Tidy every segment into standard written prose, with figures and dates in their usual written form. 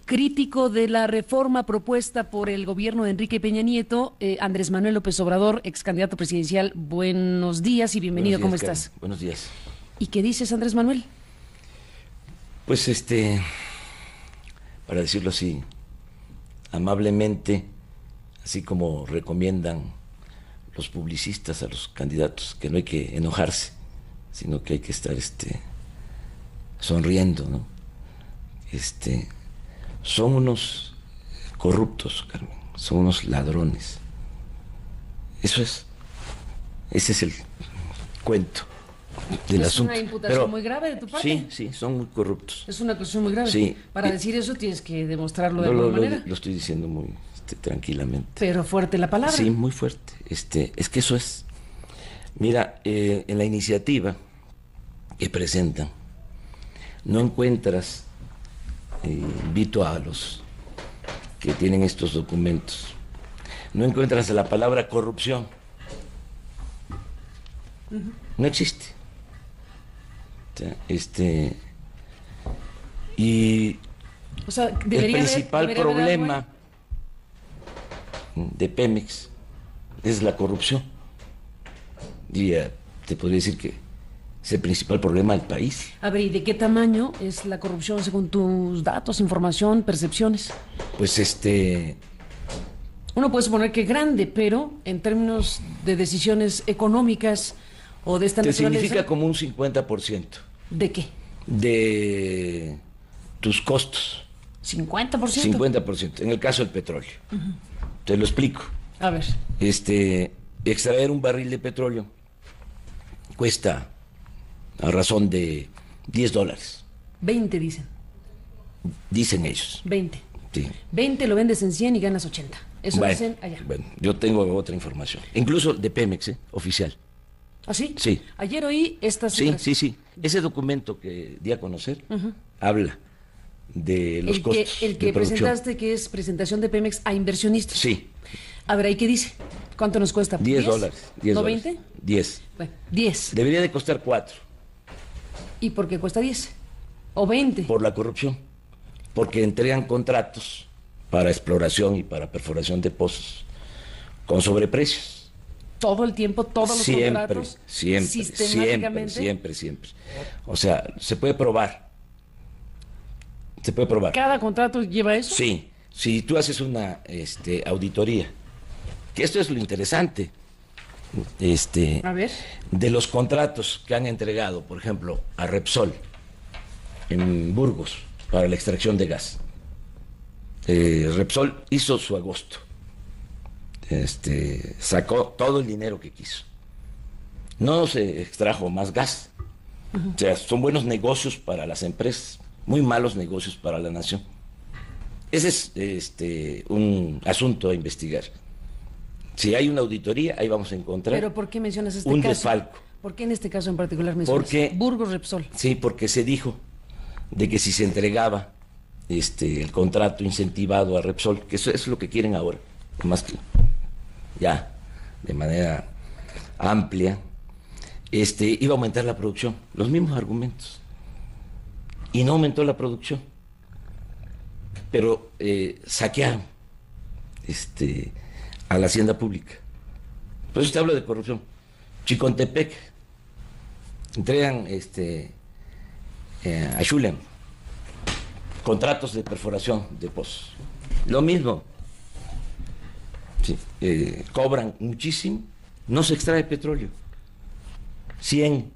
crítico de la reforma propuesta por el gobierno de Enrique Peña Nieto, Andrés Manuel López Obrador, ex candidato presidencial. Buenos días y bienvenido. Buenos días, ¿Cómo estás? Karen. Buenos días. ¿Y qué dices, Andrés Manuel? Pues para decirlo así, amablemente, así como recomiendan los publicistas a los candidatos, que no hay que enojarse, sino que hay que estar sonriendo, ¿no? Son unos corruptos, Carmen, son unos ladrones. Ese es el cuento del asunto. Es una imputación muy grave de tu parte. Sí, son muy corruptos. Es una acusación muy grave. Sí. Para decir eso tienes que demostrarlo de alguna manera. Lo estoy diciendo muy tranquilamente. Pero fuerte la palabra. Sí, muy fuerte. Es que eso es. Mira, en la iniciativa que presentan, no encuentras, invito a los que tienen estos documentos, no encuentras la palabra corrupción. No existe. O sea, el principal problema de Pemex es la corrupción. Te podría decir que es el principal problema del país. A ver, ¿y de qué tamaño es la corrupción según tus datos, información, percepciones? Pues uno puede suponer que grande, pero en términos de decisiones económicas o de esta naturaleza... significa como un 50%. ¿De qué? De tus costos. ¿50%? 50%, en el caso del petróleo. Te lo explico. A ver. Extraer un barril de petróleo cuesta a razón de $10. 20 dicen. Dicen ellos. 20. Sí. 20 lo vendes en 100 y ganas 80. Eso dicen allá. Bueno, yo tengo otra información. Incluso de Pemex, oficial. ¿Ah, sí? Sí. Ayer oí estas cifras. Sí. Ese documento que di a conocer habla de los costos el que de producción. presentaste, que es presentación de Pemex a inversionistas. Sí. A ver, ¿ahí qué dice? ¿Cuánto nos cuesta? $10. ¿No 20? 10. Bueno, 10. Debería de costar 4. ¿Y por qué cuesta 10? ¿O 20? Por la corrupción. Porque entregan contratos para exploración y para perforación de pozos con sobreprecios. Todo el tiempo, todos los contratos. Siempre. O sea, se puede probar. ¿Cada contrato lleva eso? Sí. Si tú haces una auditoría, que esto es lo interesante, a ver, de los contratos que han entregado, por ejemplo, a Repsol en Burgos para la extracción de gas. Repsol hizo su agosto, sacó todo el dinero que quiso, no se extrajo más gas. O sea, son buenos negocios para las empresas, muy malos negocios para la nación. Ese es un asunto a investigar. Si hay una auditoría, ahí vamos a encontrar. ¿Pero por qué mencionas este un caso? desfalco. ¿Por qué en este caso en particular mencionas Burgos Repsol? Sí, porque se dijo de que si se entregaba el contrato incentivado a Repsol, que eso es lo que quieren ahora, más que ya de manera amplia, iba a aumentar la producción, los mismos argumentos, y no aumentó la producción, pero saquearon a la hacienda pública. Por eso te hablo de corrupción. Chicontepec entregan a Xulem contratos de perforación de pozos. Lo mismo. Sí, cobran muchísimo, no se extrae petróleo. 100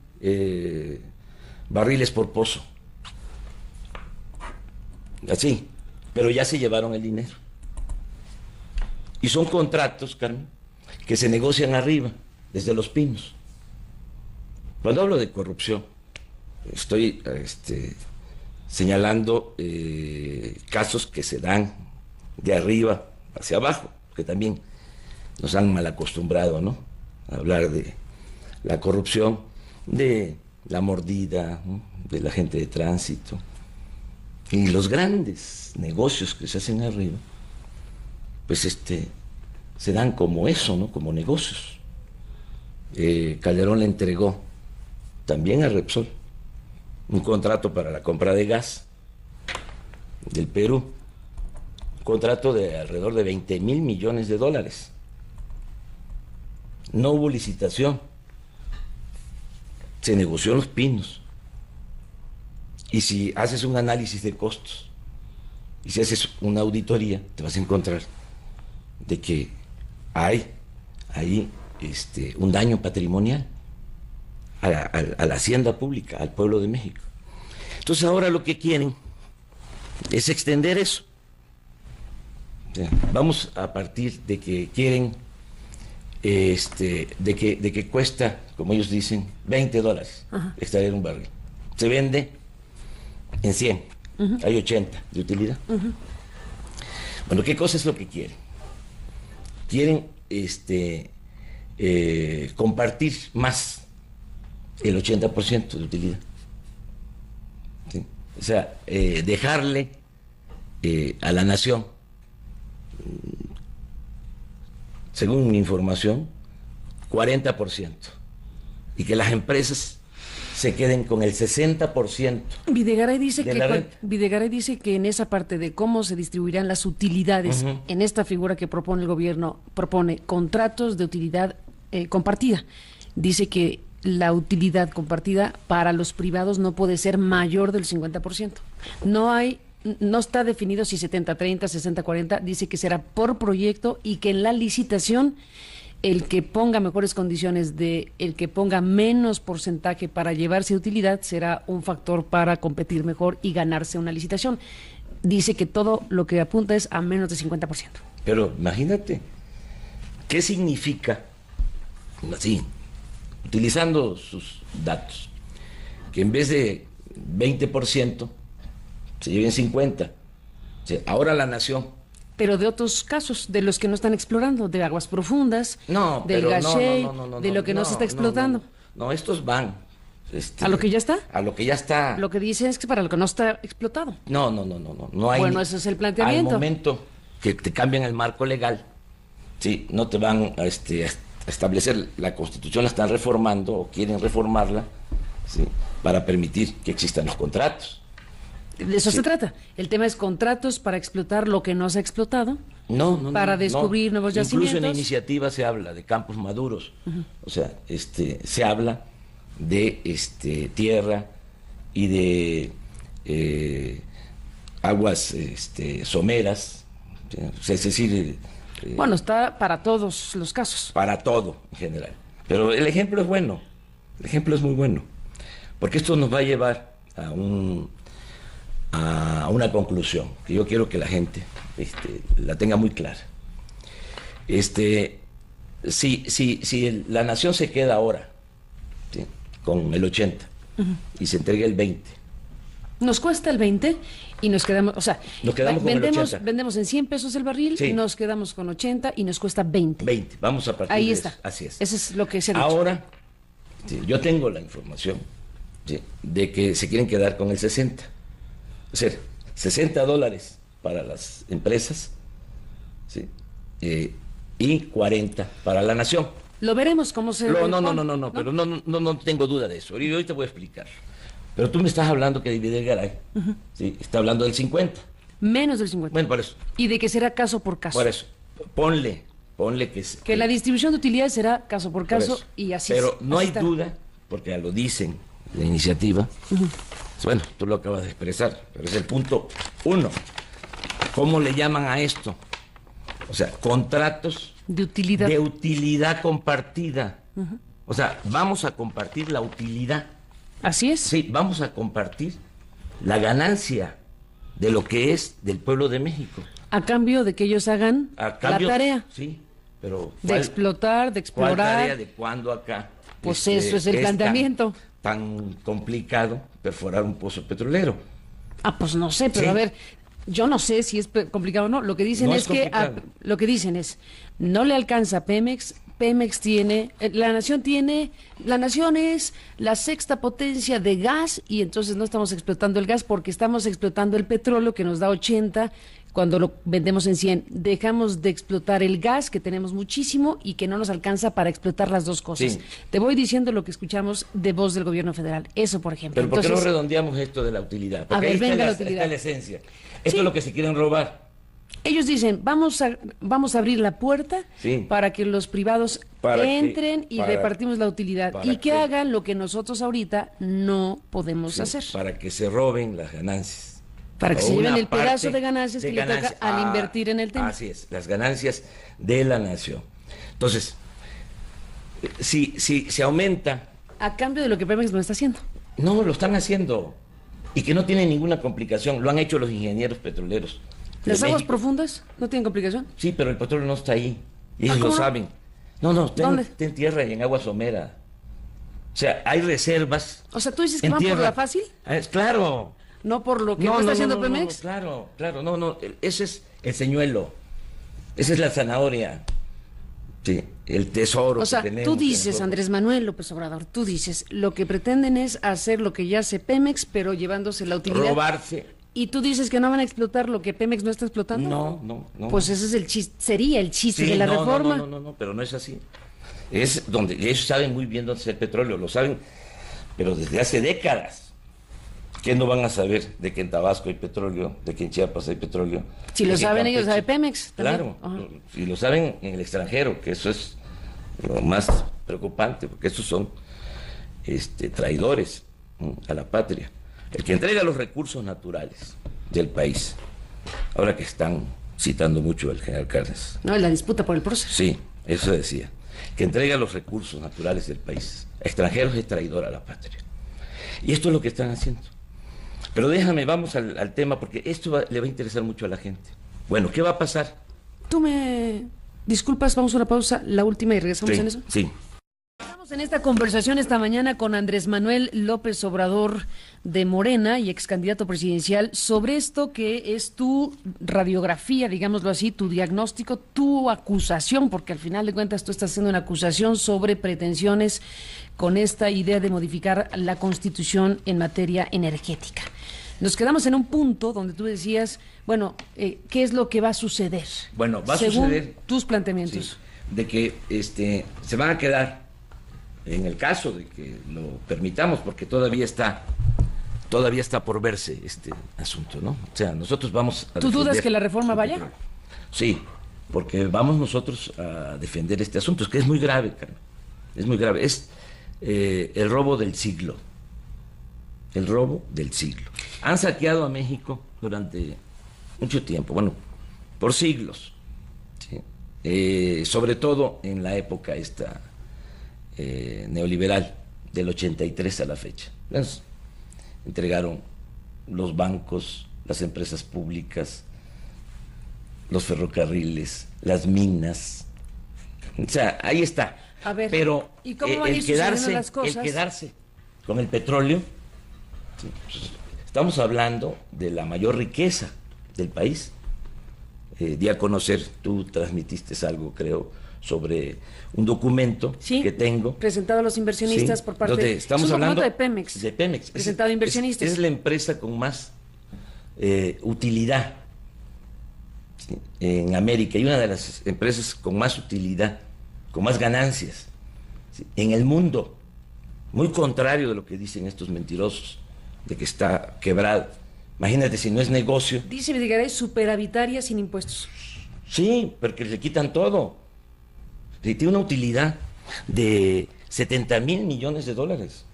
barriles por pozo. Así, pero ya se llevaron el dinero. Y son contratos, Carmen, que se negocian arriba, desde Los Pinos. Cuando hablo de corrupción, estoy señalando casos que se dan de arriba hacia abajo, que también nos han mal acostumbrado, ¿no? A hablar de la corrupción, de la mordida, ¿no? De la gente de tránsito. Y los grandes negocios que se hacen arriba, pues se dan como eso, ¿no? Como negocios. Calderón le entregó también a Repsol un contrato para la compra de gas del Perú contrato de alrededor de 20,000 millones de dólares. No hubo licitación, se negoció en Los Pinos. Y si haces un análisis de costos y si haces una auditoría, te vas a encontrar de que hay ahí un daño patrimonial a la hacienda pública, al pueblo de México. Entonces ahora lo que quieren es extender eso. O sea, vamos a partir de que quieren, de que cuesta, como ellos dicen, $20 extraer un barril. Se vende en 100, hay 80 de utilidad. Bueno, ¿qué cosa es lo que quieren? Quieren compartir más el 80% de utilidad. ¿Sí? O sea, dejarle a la nación, según mi información, 40%, y que las empresas se queden con el 60%. Videgaray dice que en esa parte de cómo se distribuirán las utilidades, en esta figura que propone el gobierno, propone contratos de utilidad compartida. Dice que la utilidad compartida para los privados no puede ser mayor del 50%. No está definido si 70-30, 60-40, dice que será por proyecto y que en la licitación el que ponga mejores condiciones el que ponga menos porcentaje para llevarse utilidad será un factor para competir mejor y ganarse una licitación. Dice que todo lo que apunta es a menos de 50%. Pero imagínate, ¿qué significa, así, utilizando sus datos, que en vez de 20% se lleven 50%? O sea, ahora la nación... Pero de otros casos, de los que no están explorando, de aguas profundas, del gashey, de lo que no se está explotando. No, estos van... ¿A lo que ya está? A lo que ya está. Lo que dicen es que para lo que no está explotado. No hay... Bueno, ese es el planteamiento. Al momento que te cambian el marco legal, sí, no te van a establecer la Constitución, la están reformando o quieren reformarla, sí, para permitir que existan los contratos. De eso se trata. El tema es contratos para explotar lo que no se ha explotado. Para descubrir nuevos yacimientos. Incluso en la iniciativa se habla de campos maduros. O sea, se habla de tierra y de aguas someras. O sea, es decir... bueno, está para todos los casos. Para todo, en general. Pero el ejemplo es bueno. El ejemplo es muy bueno. Porque esto nos va a llevar a una conclusión que yo quiero que la gente la tenga muy clara. Si la nación se queda ahora, ¿sí?, con el 80% y se entrega el 20%, nos cuesta el 20% y nos quedamos, o sea, nos quedamos con el 80%. Vendemos en 100 pesos el barril, sí, y nos quedamos con 80 y nos cuesta 20. Vamos a partir ahí de está. Eso. Así es. Eso es lo que se ha dicho. Ahora, sí, yo tengo la información, sí, de que se quieren quedar con el 60%. O sea, $60 para las empresas, ¿sí?, y 40 para la nación. Lo veremos cómo se... No, pero no tengo duda de eso. Y hoy te voy a explicar. Pero tú me estás hablando que Videgaray, ¿sí?, está hablando del 50%. Menos del 50%. Bueno, por eso. Y de que será caso por caso. Por eso. Ponle que la distribución de utilidades será caso por caso y así. Pero no así hay está. duda, porque ya lo dicen la iniciativa. Bueno, tú lo acabas de expresar, pero es el punto 1. ¿Cómo le llaman a esto? O sea, contratos de utilidad compartida. O sea, vamos a compartir la utilidad. Así es. Sí, vamos a compartir la ganancia de lo que es del pueblo de México. A cambio de que ellos hagan la tarea. Sí, pero... De explotar, de explorar. ¿Cuál tarea de cuándo acá? Pues eso es el planteamiento. Tan complicado perforar un pozo petrolero. Pues no sé, pero sí, a ver, yo no sé si es complicado o no. Lo que dicen no es que lo que dicen es, no le alcanza a Pemex. Pemex tiene, la nación es la sexta potencia de gas y entonces no estamos explotando el gas porque estamos explotando el petróleo que nos da 80 cuando lo vendemos en 100. Dejamos de explotar el gas, que tenemos muchísimo y que no nos alcanza para explotar las dos cosas. Sí. Te voy diciendo lo que escuchamos de voz del gobierno federal. Eso, por ejemplo. Pero ¿por qué no redondeamos esto de la utilidad? Porque a ver, venga la utilidad. Esta es la esencia. Esto es lo que se quieren robar. Ellos dicen, vamos a abrir la puerta para que los privados entren y repartimos la utilidad y que hagan lo que nosotros ahorita no podemos hacer. Para que se roben las ganancias. Para que se lleven el pedazo de ganancias que le toca al invertir en el tema. Así es, las ganancias de la nación. Entonces, si se aumenta... A cambio de lo que Pemex no está haciendo. No, lo están haciendo. Y que no tiene ninguna complicación. Lo han hecho los ingenieros petroleros. ¿Las aguas profundas no tienen complicación? Sí, pero el petróleo no está ahí. Y ellos lo saben. No, está en tierra y en agua somera. O sea, hay reservas. O sea, ¿tú dices que van por la fácil? Claro. ¿No por lo que no está haciendo Pemex? Claro. Ese es el señuelo. Esa es la zanahoria. Sí, el tesoro. O sea, que tenemos, tú dices, Andrés Manuel López Obrador, tú dices, lo que pretenden es hacer lo que ya hace Pemex, pero llevándose la utilidad. Robarse. ¿Y tú dices que no van a explotar lo que Pemex no está explotando? No. Pues ese es el chiste, sería el chiste de la reforma. No, pero no es así. Es donde ellos saben muy bien dónde está el petróleo, lo saben, pero desde hace décadas. ¿Qué no van a saber de que en Tabasco hay petróleo, de que en Chiapas hay petróleo? Si lo saben ellos, sabe Pemex también. Claro, si lo saben en el extranjero, que eso es lo más preocupante, porque estos son traidores a la patria. El que entrega los recursos naturales del país, ahora que están citando mucho al general Cárdenas. No, la disputa por el proceso. Sí, eso decía. Que entrega los recursos naturales del país a extranjeros es traidor a la patria. Y esto es lo que están haciendo. Pero déjame, vamos al tema, porque esto le va a interesar mucho a la gente. Bueno, ¿qué va a pasar? Tú me disculpas, vamos a una pausa, la última, y regresamos en eso. Sí. Estamos en esta conversación esta mañana con Andrés Manuel López Obrador de Morena y ex candidato presidencial sobre esto que es tu radiografía, digámoslo así, tu diagnóstico, tu acusación, porque al final de cuentas tú estás haciendo una acusación sobre pretensiones con esta idea de modificar la Constitución en materia energética. Nos quedamos en un punto donde tú decías, bueno, ¿qué es lo que va a suceder? Bueno, va a según suceder tus planteamientos. Sí, de que se van a quedar, en el caso de que lo permitamos, porque todavía está por verse este asunto, ¿no? O sea, nosotros vamos a... ¿Tú dudas que la reforma vaya? Sí, porque vamos nosotros a defender este asunto. Es que es muy grave, Carmen. Es muy grave. Es el robo del siglo. El robo del siglo. Han saqueado a México durante mucho tiempo, bueno, por siglos. ¿Sí? Sobre todo en la época neoliberal, del 83 a la fecha. Entonces, entregaron los bancos, las empresas públicas, los ferrocarriles, las minas. O sea, ahí está. A ver, pero ¿y cómo van a ir sucediendo las cosas? El quedarse con el petróleo, ¿sí? Pues, estamos hablando de la mayor riqueza del país. Di a conocer, tú transmitiste algo, creo, sobre un documento que tengo. Presentado a los inversionistas por parte de... Estamos hablando de Pemex. De Pemex. Presentado a inversionistas. Es la empresa con más utilidad, ¿sí?, en América, y una de las empresas con más utilidad, con más ganancias, ¿sí?, en el mundo. Muy contrario de lo que dicen estos mentirosos, de que está quebrado. Imagínate si no es negocio. Dice Videgaray, superavitaria sin impuestos. Sí, porque le quitan todo. Sí, tiene una utilidad de 70,000 millones de dólares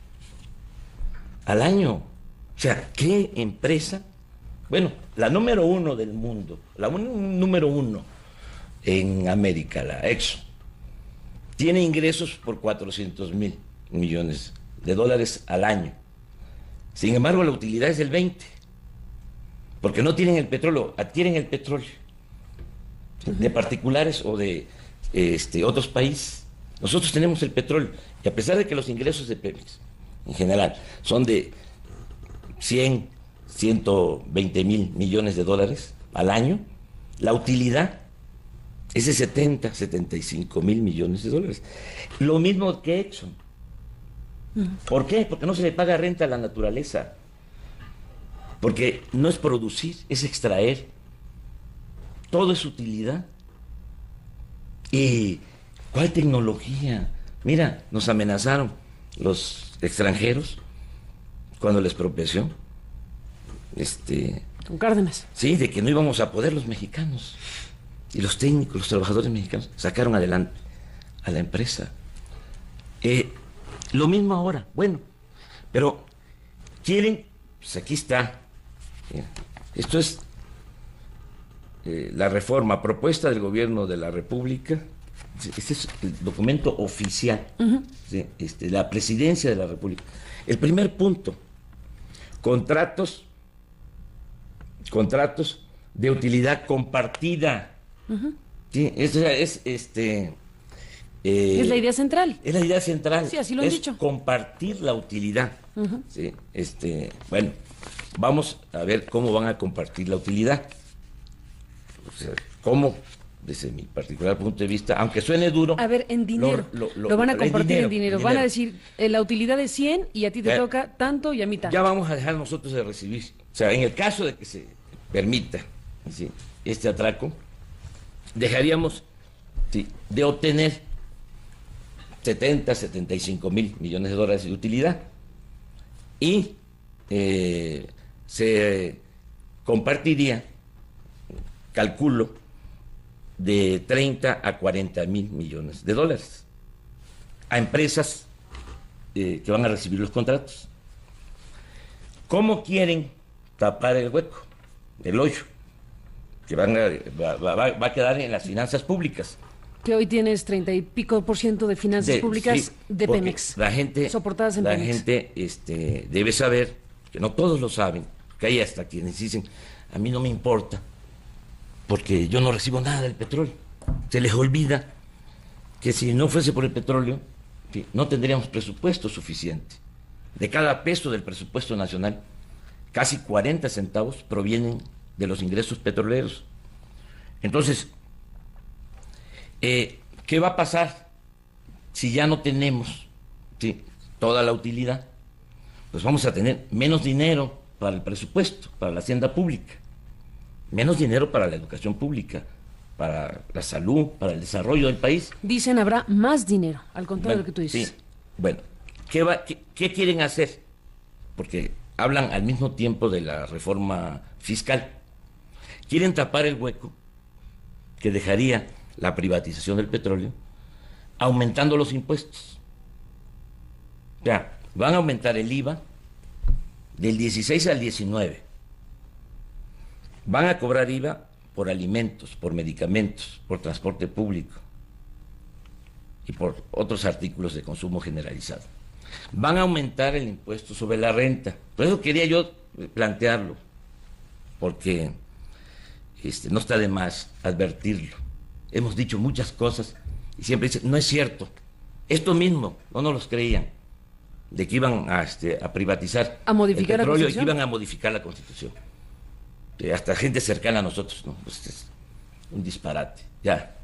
al año. O sea, ¿qué empresa? Bueno, la número uno del mundo, número uno en América, la Exxon, tiene ingresos por 400,000 millones de dólares al año. Sin embargo, la utilidad es del 20%, porque no tienen el petróleo, adquieren el petróleo de particulares o de otros países. Nosotros tenemos el petróleo, y a pesar de que los ingresos de Pemex en general son de 120,000 millones de dólares al año, la utilidad es de 75,000 millones de dólares. Lo mismo que Exxon. ¿Por qué? Porque no se le paga renta a la naturaleza. Porque no es producir, es extraer. Todo es utilidad. ¿Y cuál tecnología? Mira, nos amenazaron los extranjeros cuando la expropiación Con Cárdenas. Sí, de que no íbamos a poder los mexicanos. Y los técnicos, los trabajadores mexicanos, sacaron adelante a la empresa. Lo mismo ahora, bueno, pero quieren, pues aquí está. Esto es la reforma, propuesta del gobierno de la República. Este es el documento oficial de la Presidencia de la República. El primer punto, contratos de utilidad compartida. Sí, eso es es la idea central. Es la idea central. Sí, así lo han dicho. Compartir la utilidad. Sí, bueno, vamos a ver cómo van a compartir la utilidad. O sea, cómo, desde mi particular punto de vista, aunque suene duro. A ver, en dinero. Lo van a compartir en dinero. Van a decir, la utilidad es 100 y a ti te toca tanto y a mí tanto. Ya vamos a dejar nosotros de recibir. O sea, en el caso de que se permita, ¿sí?, este atraco, dejaríamos, ¿sí?, de obtener 75 mil millones de dólares de utilidad y se compartiría, calculo, de 30 a 40 mil millones de dólares a empresas que van a recibir los contratos. ¿Cómo quieren tapar el hueco, el hoyo, que va a quedar en las finanzas públicas? Que hoy tienes 30 y pico % de finanzas públicas, sí, de Pemex, la gente, soportadas en Pemex. La gente debe saber, que no todos lo saben, que hay hasta quienes dicen, a mí no me importa, porque yo no recibo nada del petróleo. Se les olvida que si no fuese por el petróleo, no tendríamos presupuesto suficiente. De cada peso del presupuesto nacional, casi 40 centavos provienen de los ingresos petroleros. Entonces, ¿qué va a pasar si ya no tenemos, ¿sí?, toda la utilidad? Pues vamos a tener menos dinero para el presupuesto, para la hacienda pública, menos dinero para la educación pública, para la salud, para el desarrollo del país. Dicen habrá más dinero, al contrario de lo que tú dices. Sí. Bueno, ¿qué quieren hacer? Porque hablan al mismo tiempo de la reforma fiscal. Quieren tapar el hueco que dejaría la privatización del petróleo, aumentando los impuestos. O sea, van a aumentar el IVA del 16 al 19. Van a cobrar IVA por alimentos, por medicamentos, por transporte público y por otros artículos de consumo generalizado. Van a aumentar el impuesto sobre la renta. Por eso quería yo plantearlo, porque no está de más advertirlo. Hemos dicho muchas cosas y siempre dicen, no es cierto. Esto mismo, no nos los creían, de que iban a privatizar a modificar el petróleo la y que iban a modificar la Constitución. Hasta gente cercana a nosotros, ¿no? Pues es un disparate. Ya,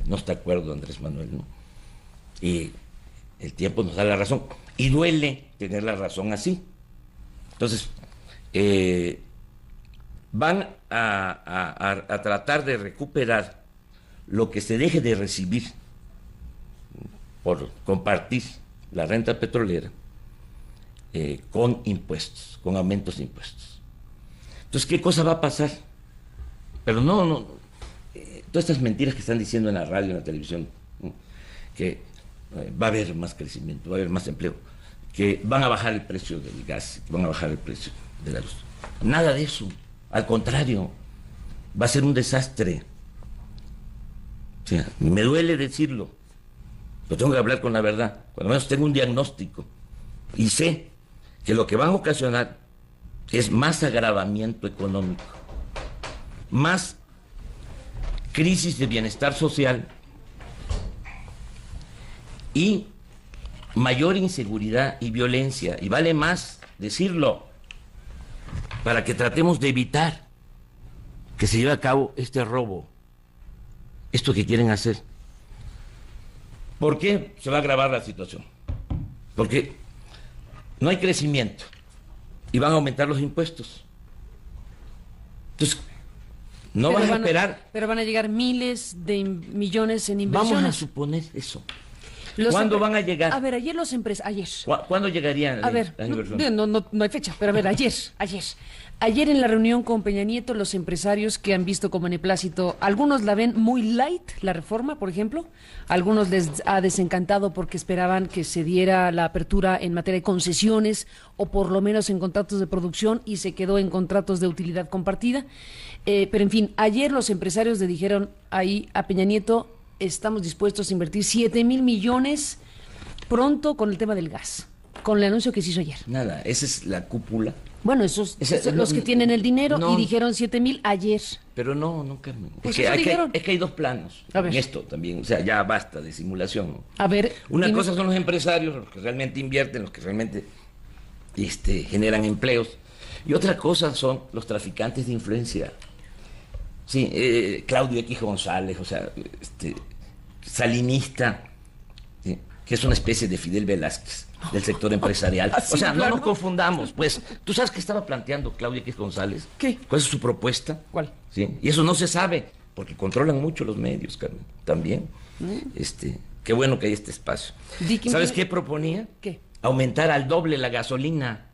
no está de acuerdo Andrés Manuel, ¿no? Y el tiempo nos da la razón. Y duele tener la razón así. Entonces, van a tratar de recuperar lo que se deje de recibir por compartir la renta petrolera con impuestos, con aumentos de impuestos. Entonces, ¿qué cosa va a pasar? Pero no, todas estas mentiras que están diciendo en la radio, en la televisión, que va a haber más crecimiento, va a haber más empleo, que van a bajar el precio del gas, que van a bajar el precio de la luz. Nada de eso. Al contrario, va a ser un desastre. O sea, me duele decirlo, pero tengo que hablar con la verdad. Por lo menos tengo un diagnóstico y sé que lo que van a ocasionar es más agravamiento económico, más crisis de bienestar social y mayor inseguridad y violencia. Y vale más decirlo para que tratemos de evitar que se lleve a cabo este robo, esto que quieren hacer. ¿Por qué se va a agravar la situación? Porque no hay crecimiento y van a aumentar los impuestos. Entonces, no vas a esperar. Pero van a llegar miles de millones en inversiones. Vamos a suponer eso. ¿Cuándo van a llegar? A ver, ayer los empresarios... Ayer. ¿Cuándo llegarían? A ver, no hay fecha, pero a ver, ayer. Ayer en la reunión con Peña Nieto, los empresarios que han visto como beneplácito, algunos la ven muy light, la reforma, por ejemplo, algunos les ha desencantado porque esperaban que se diera la apertura en materia de concesiones o por lo menos en contratos de producción y se quedó en contratos de utilidad compartida. Pero en fin, ayer los empresarios le dijeron ahí a Peña Nieto, estamos dispuestos a invertir 7,000 millones pronto con el tema del gas, con el anuncio que se hizo ayer. Nada, esa es la cúpula. Bueno, esos los que tienen el dinero y dijeron 7,000 ayer. Pero no, Carmen. Pues es que hay dos planos en esto también. O sea, ya basta de simulación. A ver. Una cosa son los empresarios, los que realmente invierten, los que realmente generan empleos. Y otra cosa son los traficantes de influencia. Sí, Claudio X González, o sea, salinista, ¿sí? Que es una especie de Fidel Velázquez del sector empresarial. O sea, no nos confundamos, pues. ¿Tú sabes qué estaba planteando Claudio X González? ¿Qué? ¿Cuál es su propuesta? ¿Cuál? ¿Sí? Y eso no se sabe, porque controlan mucho los medios, Carmen, también. Qué bueno que hay este espacio. ¿Sabes qué proponía? ¿Qué? Aumentar al doble la gasolina.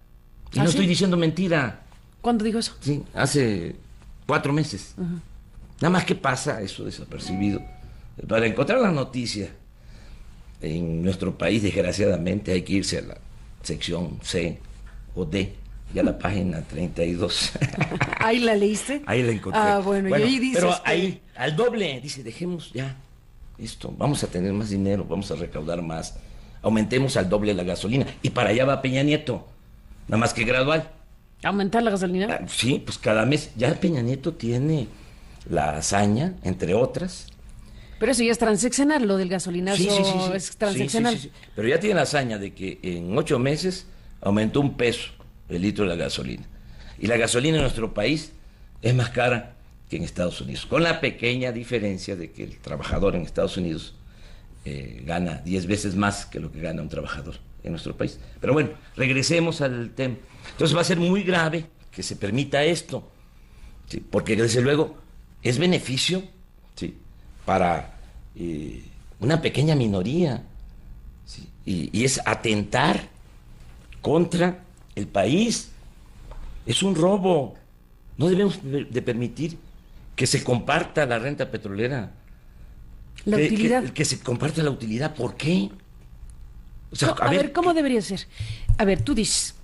Y no estoy diciendo mentira. ¿Cuándo dijo eso? Sí, hace 4 meses. Nada más que pasa eso desapercibido. Para encontrar la noticia en nuestro país, desgraciadamente, hay que irse a la sección C o D, ya la página 32. ¿Ahí la leíste? Ahí la encontré. Bueno, y ahí dices pero ahí, al doble, dice, dejemos ya esto, vamos a tener más dinero, vamos a recaudar más, aumentemos al doble la gasolina. Y para allá va Peña Nieto, nada más que gradual. ¿Aumentar la gasolina? Sí, pues cada mes. Ya Peña Nieto tiene la hazaña, entre otras. Pero eso ya es transeccional, lo del gasolinazo sí. es transeccional. Sí. Pero ya tiene la hazaña de que en 8 meses aumentó 1 peso el litro de la gasolina. Y la gasolina en nuestro país es más cara que en Estados Unidos, con la pequeña diferencia de que el trabajador en Estados Unidos gana 10 veces más que lo que gana un trabajador en nuestro país. Pero bueno, regresemos al tema. Entonces va a ser muy grave que se permita esto, ¿sí? Porque desde luego es beneficio, ¿sí?, para una pequeña minoría, ¿sí? Y es atentar contra el país. Es un robo. No debemos de permitir que se comparta la renta petrolera. La utilidad. Que se comparta la utilidad. ¿Por qué? O sea, a ver, ¿cómo debería ser? A ver, tú dices,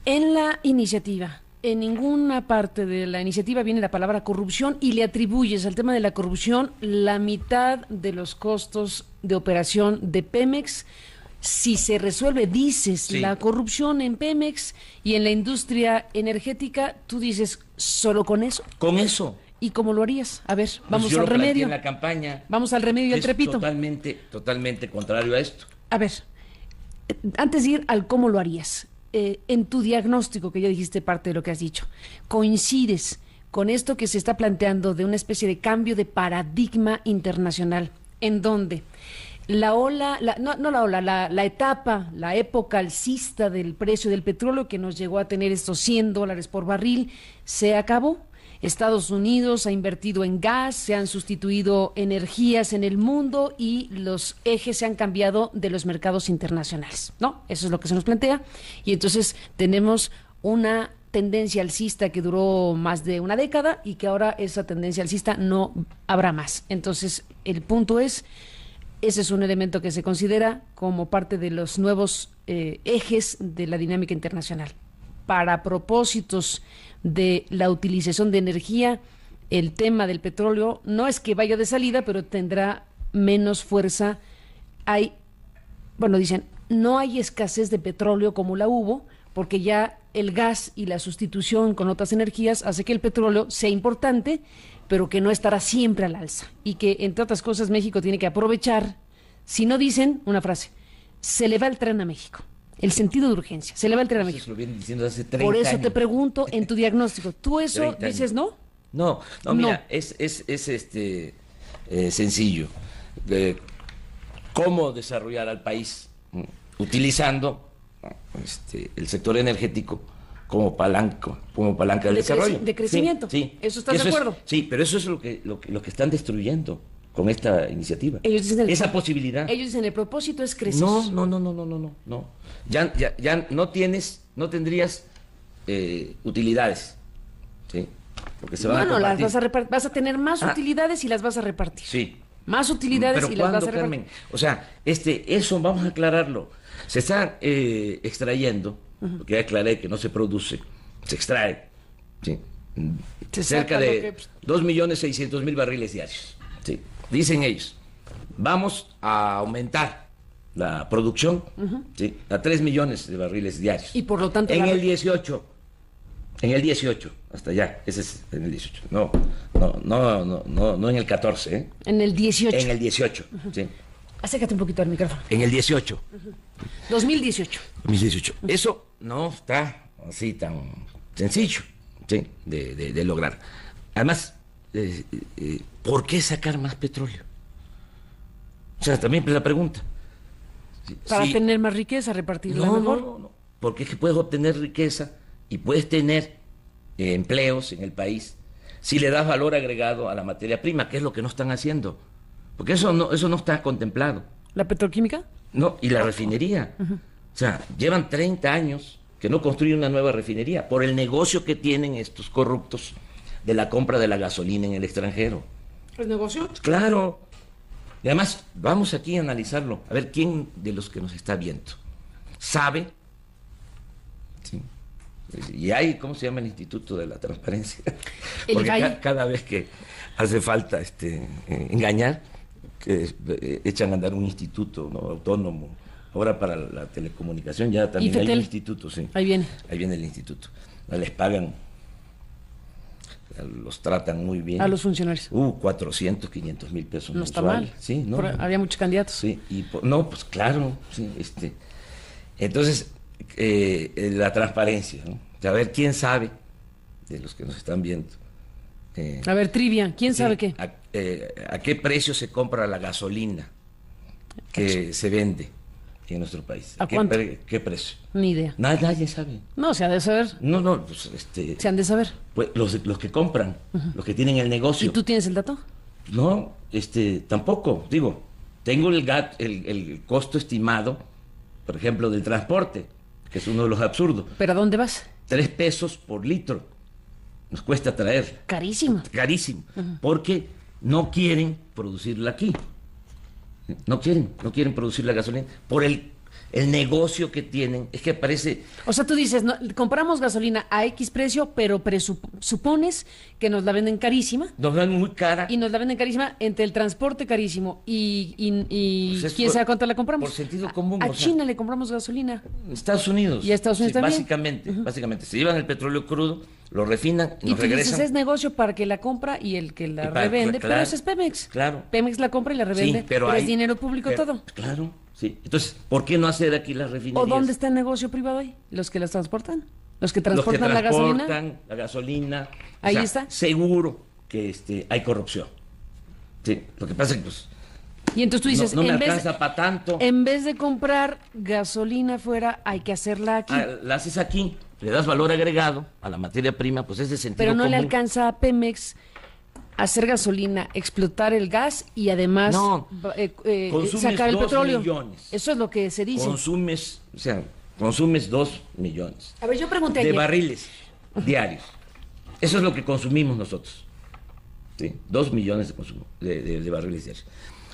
en la iniciativa, en ninguna parte de la iniciativa viene la palabra corrupción y le atribuyes al tema de la corrupción la mitad de los costos de operación de Pemex. Si se resuelve, dices, la corrupción en Pemex y en la industria energética, tú dices, ¿solo con eso? Con eso. ¿Y cómo lo harías? A ver, vamos yo al lo remedio. En la campaña. Vamos al remedio y al trepito. Totalmente contrario a esto. A ver, antes de ir al cómo lo harías, en tu diagnóstico, que ya dijiste parte de lo que has dicho, ¿coincides con esto que se está planteando de una especie de cambio de paradigma internacional, en donde la época alcista del precio del petróleo que nos llegó a tener estos $100 por barril se acabó? Estados Unidos ha invertido en gas, se han sustituido energías en el mundo y los ejes se han cambiado de los mercados internacionales, ¿no? Eso es lo que se nos plantea. Y entonces tenemos una tendencia alcista que duró más de una década y que ahora esa tendencia alcista no habrá más. Entonces, el punto es, ese es un elemento que se considera como parte de los nuevos ejes de la dinámica internacional. Para propósitos de la utilización de energía, el tema del petróleo no es que vaya de salida, pero tendrá menos fuerza. Dicen, no hay escasez de petróleo como la hubo, porque ya el gas y la sustitución con otras energías hace que el petróleo sea importante, pero que no estará siempre al alza. Y que, entre otras cosas, México tiene que aprovechar, si no dicen una frase, se le va el tren a México. El sentido de urgencia. Se le va el tren a México. Eso lo vienen diciendo hace 30 Por eso años. Te pregunto, en tu diagnóstico, ¿tú eso dices no? No, mira, es sencillo. ¿Cómo desarrollar al país? Utilizando el sector energético como palanca del desarrollo. De crecimiento. Sí. ¿Eso estás de acuerdo? Sí, pero eso es lo que están destruyendo. con esta iniciativa. Ellos dicen esa posibilidad. Ellos dicen el propósito es crecer. No. Ya no tendrías utilidades, ¿sí? Porque se van a compartir. Vas a tener más utilidades y las vas a repartir. Sí. Más utilidades y las vas a repartir. Carmen? O sea, eso vamos a aclararlo. Se está extrayendo, porque ya aclaré que no se produce, se extrae, ¿sí? Cerca de 2.600.000 barriles diarios. ¿Sí? Dicen ellos, vamos a aumentar la producción, ¿sí? A 3 millones de barriles diarios. Y por lo tanto... En el 18, hasta allá, ese es en el 18. No en el 14, ¿eh? En el 18. En el 18, ¿sí? Acércate un poquito al micrófono. En el 18. 2018. Eso no está así tan sencillo, ¿sí? de lograr. Además, ¿por qué sacar más petróleo? O sea, también la pregunta. Para tener más riqueza, repartirla mejor. No. Porque es que puedes obtener riqueza y puedes tener empleos en el país si le das valor agregado a la materia prima, que es lo que no están haciendo. Porque eso no está contemplado. ¿La petroquímica? No, y la refinería. O sea, llevan 30 años que no construyen una nueva refinería por el negocio que tienen estos corruptos de la compra de la gasolina en el extranjero. ¿El negocio? Claro. Y además, vamos aquí a analizarlo, a ver quién de los que nos está viendo sabe, ¿sí? Y hay, ¿cómo se llama el Instituto de la Transparencia? Porque cada vez que hace falta engañar, que echan a andar un instituto, ¿no? Autónomo. Ahora para la telecomunicación ya también hay un instituto, sí. Ahí viene el instituto. Les pagan, los tratan muy bien. A los funcionarios. 400, 500 mil pesos. No está mal. Sí, no. Había muchos candidatos. Sí, pues claro, sí, entonces, la transparencia, ¿no? A ver quién sabe de los que nos están viendo. A ver, trivia, ¿quién sabe qué? ¿A qué precio se compra la gasolina que se vende en nuestro país? ¿A cuánto? ¿Qué precio? Ni idea. Nadie sabe. No, se ha de saber. No, pues se han de saber. Pues los que compran, los que tienen el negocio. ¿Y tú tienes el dato? No, tampoco. Digo, tengo el costo estimado, por ejemplo, del transporte, que es uno de los absurdos. ¿Pero a dónde vas? 3 pesos por litro nos cuesta traer. Carísimo. Porque no quieren producirla aquí. No quieren producir la gasolina por el negocio que tienen. Es que parece... O sea, tú dices, no, compramos gasolina a X precio, pero supones que nos la venden carísima. Nos la venden muy cara. Y nos la venden carísima entre el transporte carísimo y pues quién sabe cuánto la compramos. Por sentido común. A China le compramos gasolina. Estados Unidos. Y a Estados Unidos también. Básicamente. Se llevan el petróleo crudo, lo refinan y nos tú regresan. Dices, es negocio para que la compra y el que la revende, pero eso es Pemex. Claro. Pemex la compra y la revende, sí, pero es dinero público todo. Claro, sí. Entonces, ¿por qué no hacer aquí las refinerías? ¿O dónde está el negocio privado ahí? ¿Los que las transportan? ¿Los que transportan la gasolina? Ahí está. Seguro que hay corrupción. Sí, lo que pasa es que pues, y entonces tú dices, no me alcanza para tanto. En vez de comprar gasolina afuera, hay que hacerla aquí. La haces aquí, le das valor agregado a la materia prima, pues es de sentido común. Pero no le alcanza a Pemex hacer gasolina, explotar el gas y además sacar el petróleo. Millones. Eso es lo que se dice. Consumes 2 millones. A ver, yo pregunté de barriles diarios. Eso es lo que consumimos nosotros. ¿Sí? 2 millones de consumo de barriles diarios.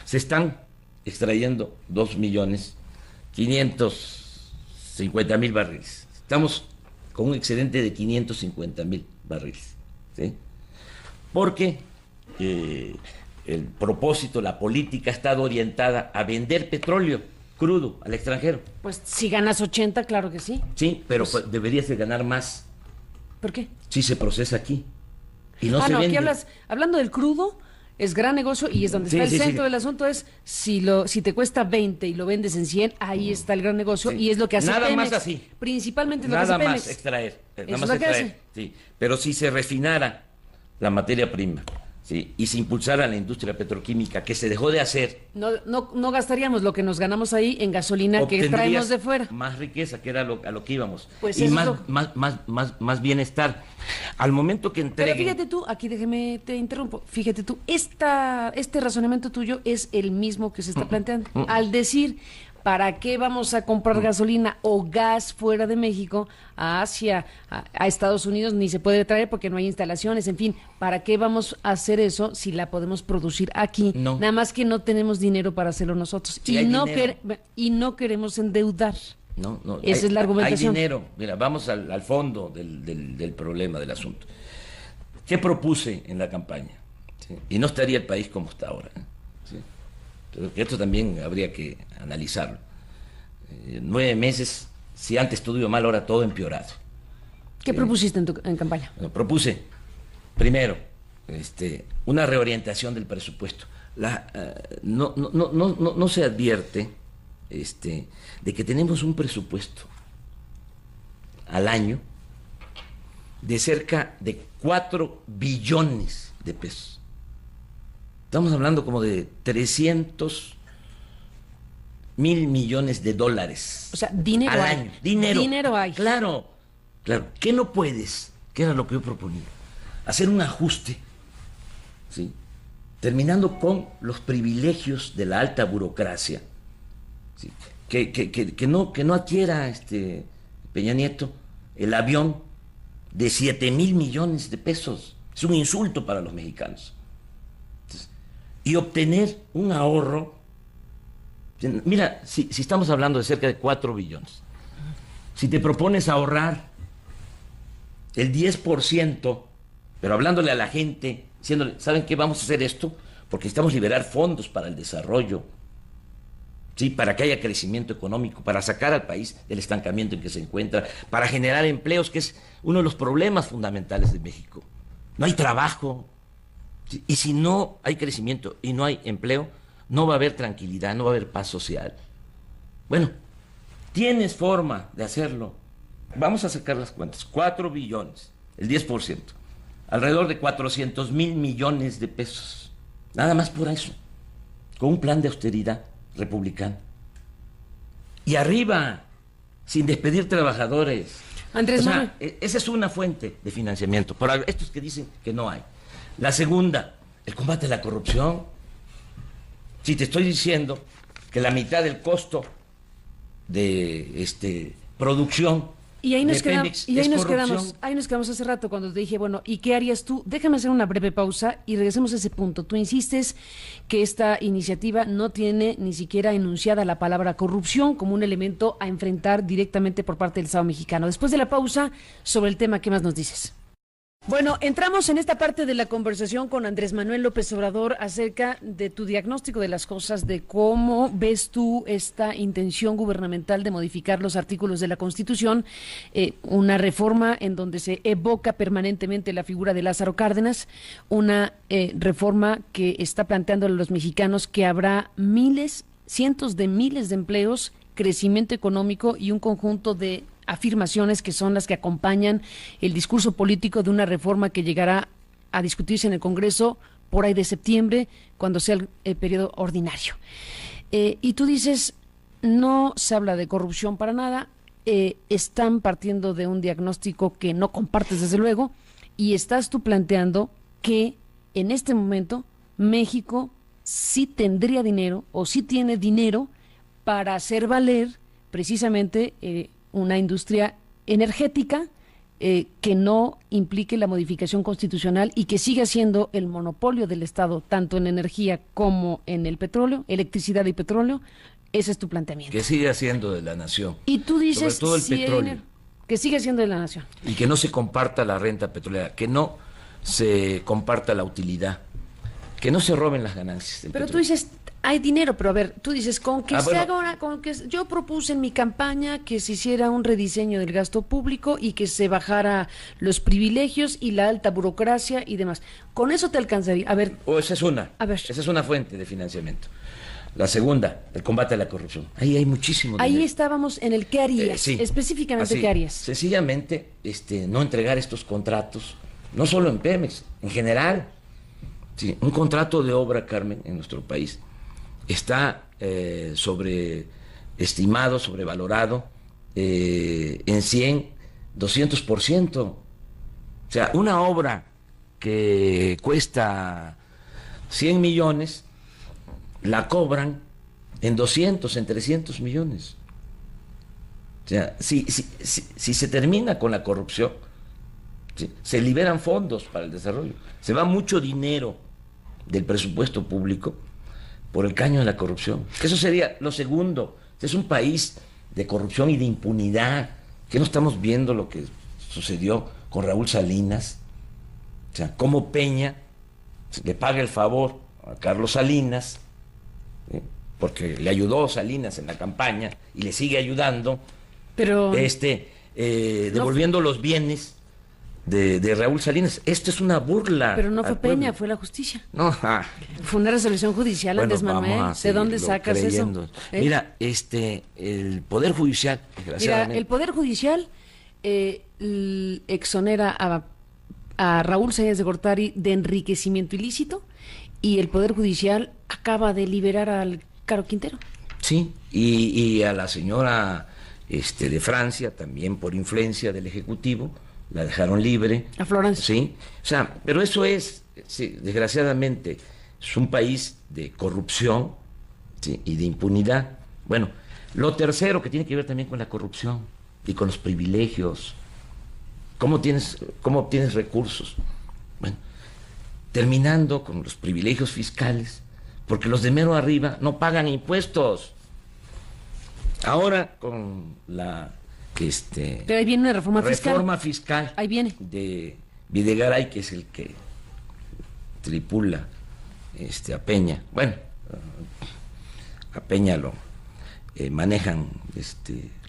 Se están extrayendo 2.550.000 barriles. Estamos con un excedente de 550.000 barriles. ¿Sí? Porque el propósito, la política ha estado orientada a vender petróleo crudo al extranjero. Pues si ganas 80, claro que sí. Sí, pero pues, deberías de ganar más. ¿Por qué? Si se procesa aquí. Y no se vende. Aquí hablando del crudo, es gran negocio y es donde está el centro del asunto, es si te cuesta 20 y lo vendes en 100, ahí está el gran negocio y es lo que hace Nada Pemex. Más así. Principalmente es lo que hace Pemex. Nada más extraer. Nada más extraer. Sí. Pero si se refinara la materia prima, ¿sí? Y se impulsara la industria petroquímica, que se dejó de hacer, No gastaríamos lo que nos ganamos ahí en gasolina que traemos de fuera. Más riqueza, que era a lo que íbamos. Pues y más bienestar. Al momento que entreguen... Pero fíjate tú, aquí déjeme, te interrumpo, fíjate tú, este razonamiento tuyo es el mismo que se está planteando. Al decir, ¿para qué vamos a comprar gasolina o gas fuera de México a Asia, a Estados Unidos? Ni se puede traer porque no hay instalaciones, en fin, ¿para qué vamos a hacer eso si la podemos producir aquí? No. Nada más que no tenemos dinero para hacerlo nosotros. Sí, y no queremos endeudar. No, Esa es la argumentación. Hay dinero. Mira, vamos al fondo del problema, del asunto. ¿Qué propuse en la campaña? ¿Sí? Y no estaría el país como está ahora. ¿Sí? Pero esto también habría que analizarlo. 9 meses, si antes todo iba mal, ahora todo empeorado. ¿Qué propusiste en campaña? Bueno, propuse, primero, una reorientación del presupuesto. No se advierte de que tenemos un presupuesto al año de cerca de 4 billones de pesos. Estamos hablando como de 300 mil millones de dólares. O sea, dinero al hay. año. Dinero hay. Claro. ¿Qué no puedes? ¿Qué era lo que yo proponía? Hacer un ajuste, ¿sí? Terminando con los privilegios de la alta burocracia, ¿sí? Que no adquiera Peña Nieto el avión de 7,000 millones de pesos. Es un insulto para los mexicanos. Entonces, y obtener un ahorro. Mira, si estamos hablando de cerca de 4 billones, si te propones ahorrar el 10%, pero hablándole a la gente, diciéndole, ¿saben qué? Vamos a hacer esto porque necesitamos liberar fondos para el desarrollo, ¿sí? Para que haya crecimiento económico, para sacar al país del estancamiento en que se encuentra, para generar empleos, que es uno de los problemas fundamentales de México. No hay trabajo, ¿sí? Y si no hay crecimiento y no hay empleo, no va a haber tranquilidad, no va a haber paz social. Bueno, tienes forma de hacerlo. Vamos a sacar las cuentas. 4 billones, el 10%, alrededor de 400,000 millones de pesos. Nada más por eso, con un plan de austeridad republicano. Y arriba, sin despedir trabajadores. Andrés Manuel. Esa es una fuente de financiamiento. Para estos que dicen que no hay. La segunda, el combate a la corrupción. Si te estoy diciendo que la mitad del costo de producción y ahí nos Pemex quedamos hace rato cuando te dije, bueno, ¿y qué harías tú? Déjame hacer una breve pausa y regresemos a ese punto. Tú insistes que esta iniciativa no tiene ni siquiera enunciada la palabra corrupción como un elemento a enfrentar directamente por parte del Estado mexicano. Después de la pausa, sobre el tema, ¿qué más nos dices? Bueno, entramos en esta parte de la conversación con Andrés Manuel López Obrador acerca de tu diagnóstico de las cosas, de cómo ves tú esta intención gubernamental de modificar los artículos de la Constitución, una reforma en donde se evoca permanentemente la figura de Lázaro Cárdenas, una reforma que está planteando a los mexicanos que habrá miles, cientos de miles de empleos, crecimiento económico y un conjunto de afirmaciones que son las que acompañan el discurso político de una reforma que llegará a discutirse en el Congreso por ahí de septiembre, cuando sea el periodo ordinario. Y tú dices, no se habla de corrupción para nada, están partiendo de un diagnóstico que no compartes desde luego, y estás tú planteando que en este momento México sí tendría dinero o sí tiene dinero para hacer valer precisamente una industria energética que no implique la modificación constitucional y que siga siendo el monopolio del Estado, tanto en energía como en el petróleo, electricidad y petróleo. Ese es tu planteamiento. Que siga siendo de la nación. Y tú dices, sobre todo el petróleo. Que siga siendo de la nación. Y que no se comparta la renta petrolera, que no se comparta la utilidad, que no se roben las ganancias del Pero petróleo. tú dices, hay dinero, pero a ver, tú dices, con que se haga ahora, con que yo propuse en mi campaña que se hiciera un rediseño del gasto público y que se bajara los privilegios y la alta burocracia y demás. ¿Con eso te alcanzaría? A ver. Esa es una fuente de financiamiento. La segunda, el combate a la corrupción. Ahí hay muchísimo dinero. Ahí estábamos en el qué harías, sí, específicamente así, qué harías. Sencillamente, no entregar estos contratos, no solo en Pemex, en general. Sí, un contrato de obra, Carmen, en nuestro país está sobreestimado, sobrevalorado en 100, 200%. O sea, una obra que cuesta 100 millones, la cobran en 200, en 300 millones. O sea, si se termina con la corrupción, ¿sí?, se liberan fondos para el desarrollo, se va mucho dinero del presupuesto público por el caño de la corrupción. Eso sería lo segundo. Es un país de corrupción y de impunidad. ¿Qué no estamos viendo lo que sucedió con Raúl Salinas? O sea, cómo Peña le paga el favor a Carlos Salinas, ¿sí?, porque le ayudó Salinas en la campaña y le sigue ayudando, pero devolviendo los bienes de Raúl Salinas. Esto es una burla. Pero no fue Peña, fue la justicia. No, fue una resolución judicial, bueno, Andrés Manuel. ¿De dónde sacas creyendo eso? Mira, el Poder Judicial, desgraciadamente. Mira, el Poder Judicial exonera a Raúl Salinas de Gortari de enriquecimiento ilícito, y el Poder Judicial acaba de liberar al Caro Quintero. Sí, y a la señora de Francia, también por influencia del Ejecutivo, la dejaron libre. A Florence. Sí, o sea, pero eso es, sí, desgraciadamente, es un país de corrupción, sí, y de impunidad. Bueno, lo tercero que tiene que ver también con la corrupción y con los privilegios. ¿Cómo obtienes recursos? Bueno, terminando con los privilegios fiscales, porque los de mero arriba no pagan impuestos. Ahora con la pero ahí viene una reforma fiscal ahí viene de Videgaray, que es el que tripula a Peña. Bueno, a Peña lo manejan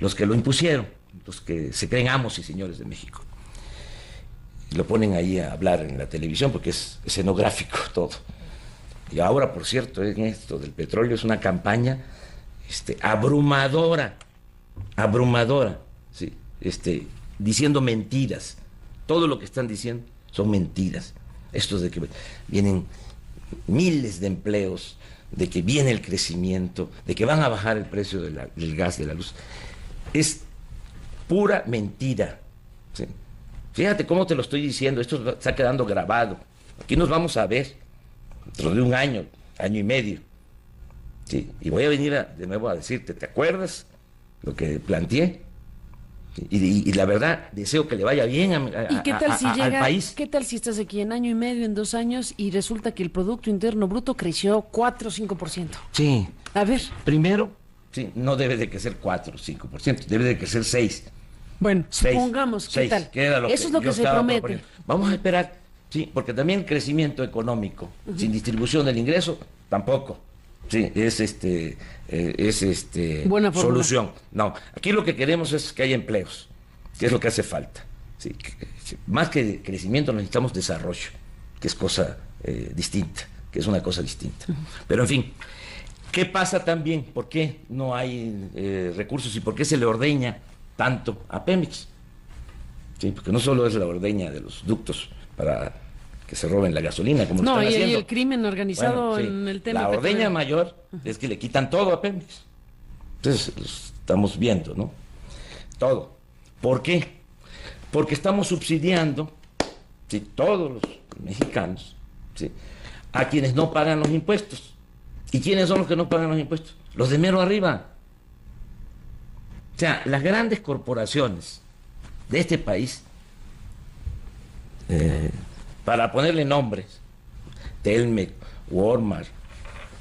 los que lo impusieron, los que se creen amos y señores de México. Lo ponen ahí a hablar en la televisión porque es escenográfico todo. Y ahora, por cierto, en esto del petróleo es una campaña abrumadora, sí, diciendo mentiras. Todo lo que están diciendo son mentiras. Estos de que vienen miles de empleos, de que viene el crecimiento, de que van a bajar el precio del gas, de la luz. Es pura mentira, ¿sí? Fíjate cómo te lo estoy diciendo, esto está quedando grabado. Aquí nos vamos a ver dentro de un año, año y medio. Sí, y voy a venir de nuevo a decirte, ¿te acuerdas lo que planteé? Y la verdad, deseo que le vaya bien al país. ¿Qué tal si estás aquí en año y medio, en 2 años, y resulta que el Producto Interno Bruto creció 4 o 5%? Sí. A ver. Primero, sí, no debe de crecer 4 o 5%, debe de crecer 6. Bueno, supongamos, ¿qué tal? Eso es lo que se promete. Proponiendo. Vamos a esperar, sí, porque también el crecimiento económico, sin distribución del ingreso, tampoco. Sí, es buena solución. No, aquí lo que queremos es que haya empleos, que es lo que hace falta. Sí, más que crecimiento necesitamos desarrollo, que es cosa distinta, que es una cosa distinta. Pero en fin, ¿qué pasa también? ¿Por qué no hay recursos y por qué se le ordeña tanto a Pemex? Sí, porque no solo es la ordeña de los ductos para que se roben la gasolina, como lo están haciendo. No, y el crimen organizado, bueno, sí, en el tema. La ordeña mayor es que le quitan todo a Pemex. Entonces, lo estamos viendo, ¿no? Todo. ¿Por qué? Porque estamos subsidiando, ¿sí?, todos los mexicanos, ¿sí?, a quienes no pagan los impuestos. ¿Y quiénes son los que no pagan los impuestos? Los de mero arriba. O sea, las grandes corporaciones de este país, para ponerle nombres, Telmex, Walmart,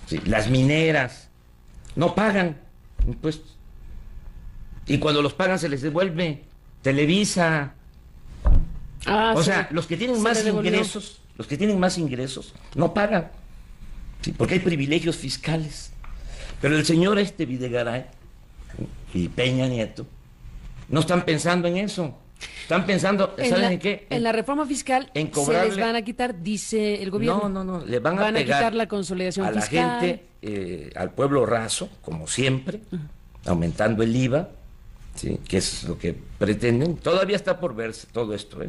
¿sí?, las mineras, no pagan impuestos. Y cuando los pagan se les devuelve. Televisa. O sea, los que tienen más ingresos, no pagan. Sí, porque hay privilegios fiscales. Pero el señor Videgaray y Peña Nieto no están pensando en eso. Están pensando, ¿saben en qué? En la reforma fiscal en cobrarle, se les van a quitar, dice el gobierno. No, le van a quitar la consolidación a fiscal. La gente, al pueblo raso, como siempre, aumentando el IVA, ¿sí?, que es lo que pretenden. Todavía está por verse todo esto,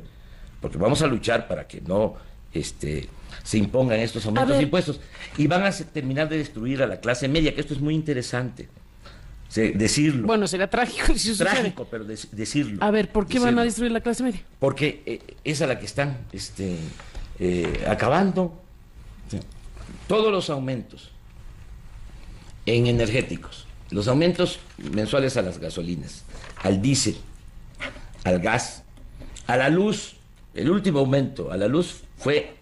porque vamos a luchar para que no se impongan estos aumentos de impuestos. Y van a terminar de destruir a la clase media, que esto es muy interesante. Decirlo. Bueno, será trágico si sucede. Trágico, pero decirlo. A ver, ¿por qué van a destruir la clase media? Porque es a la que están acabando. Todos los aumentos en energéticos, los aumentos mensuales a las gasolinas, al diésel, al gas, a la luz. El último aumento a la luz fue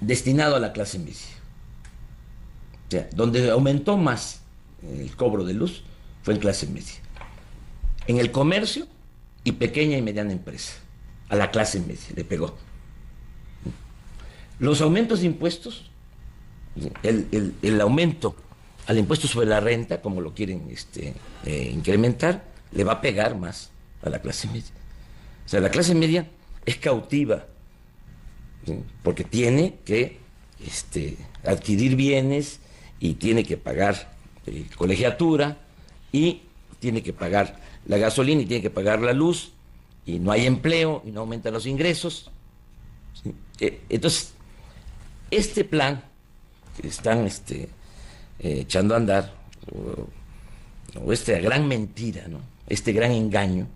destinado a la clase media. O sea, donde aumentó más el cobro de luz fue en clase media. En el comercio y pequeña y mediana empresa, a la clase media le pegó. Los aumentos de impuestos, el aumento al impuesto sobre la renta, como lo quieren incrementar, le va a pegar más a la clase media. O sea, la clase media es cautiva, ¿sí? Porque tiene que adquirir bienes y tiene que pagar colegiatura y tiene que pagar la gasolina y tiene que pagar la luz y no hay empleo y no aumentan los ingresos, ¿sí? Entonces, este plan que están echando a andar, o esta gran mentira, ¿no? Este gran engaño,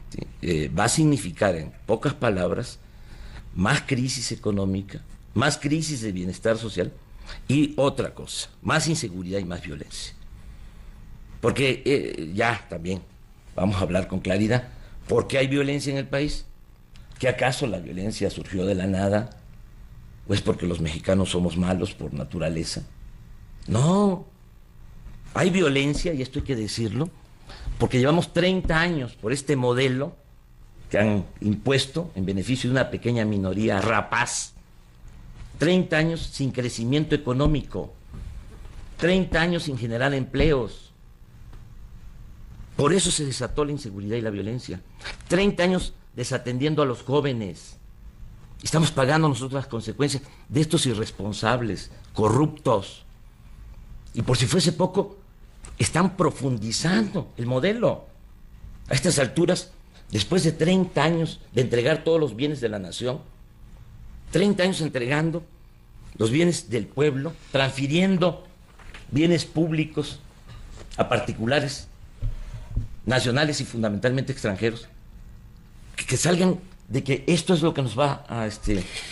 ¿sí? Va a significar, en pocas palabras, más crisis económica, más crisis de bienestar social y otra cosa, más inseguridad y más violencia. Porque ya también vamos a hablar con claridad, ¿por qué hay violencia en el país? ¿Que acaso la violencia surgió de la nada? ¿O es porque los mexicanos somos malos por naturaleza? No, hay violencia, y esto hay que decirlo, porque llevamos 30 años por este modelo que han impuesto en beneficio de una pequeña minoría rapaz. 30 años sin crecimiento económico, 30 años sin generar empleos. Por eso se desató la inseguridad y la violencia. 30 años desatendiendo a los jóvenes. Estamos pagando nosotros las consecuencias de estos irresponsables, corruptos. Y por si fuese poco, están profundizando el modelo. A estas alturas, después de 30 años de entregar todos los bienes de la nación, 30 años entregando los bienes del pueblo, transfiriendo bienes públicos a particulares, nacionales y fundamentalmente extranjeros, que salgan de que esto es lo que nos va a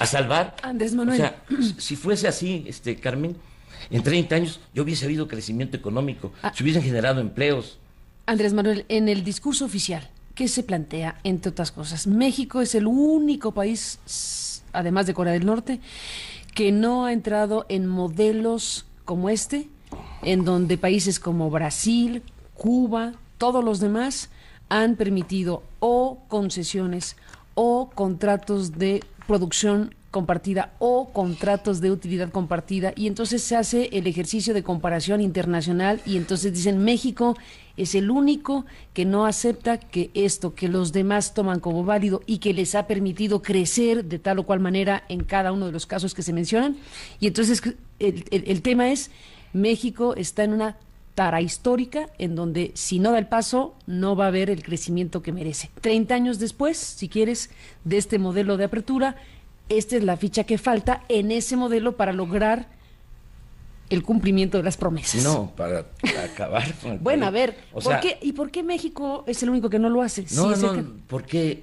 salvar. Andrés Manuel. O sea, si fuese así, Carmen, en 30 años yo hubiese habido crecimiento económico, se hubiesen generado empleos. Andrés Manuel, en el discurso oficial, ¿qué se plantea, entre otras cosas? México es el único país, además de Corea del Norte, que no ha entrado en modelos como en donde países como Brasil, Cuba, todos los demás han permitido o concesiones o contratos de producción compartida o contratos de utilidad compartida, y entonces se hace el ejercicio de comparación internacional y entonces dicen México es el único que no acepta que esto que los demás toman como válido y que les ha permitido crecer de tal o cual manera en cada uno de los casos que se mencionan. Y entonces el tema es, México está en una tara histórica en donde si no da el paso no va a haber el crecimiento que merece. 30 años después, si quieres, de este modelo de apertura, esta es la ficha que falta en ese modelo para lograr el cumplimiento de las promesas. No, para acabar con el Bueno, a ver, ¿por qué México es el único que no lo hace? No, porque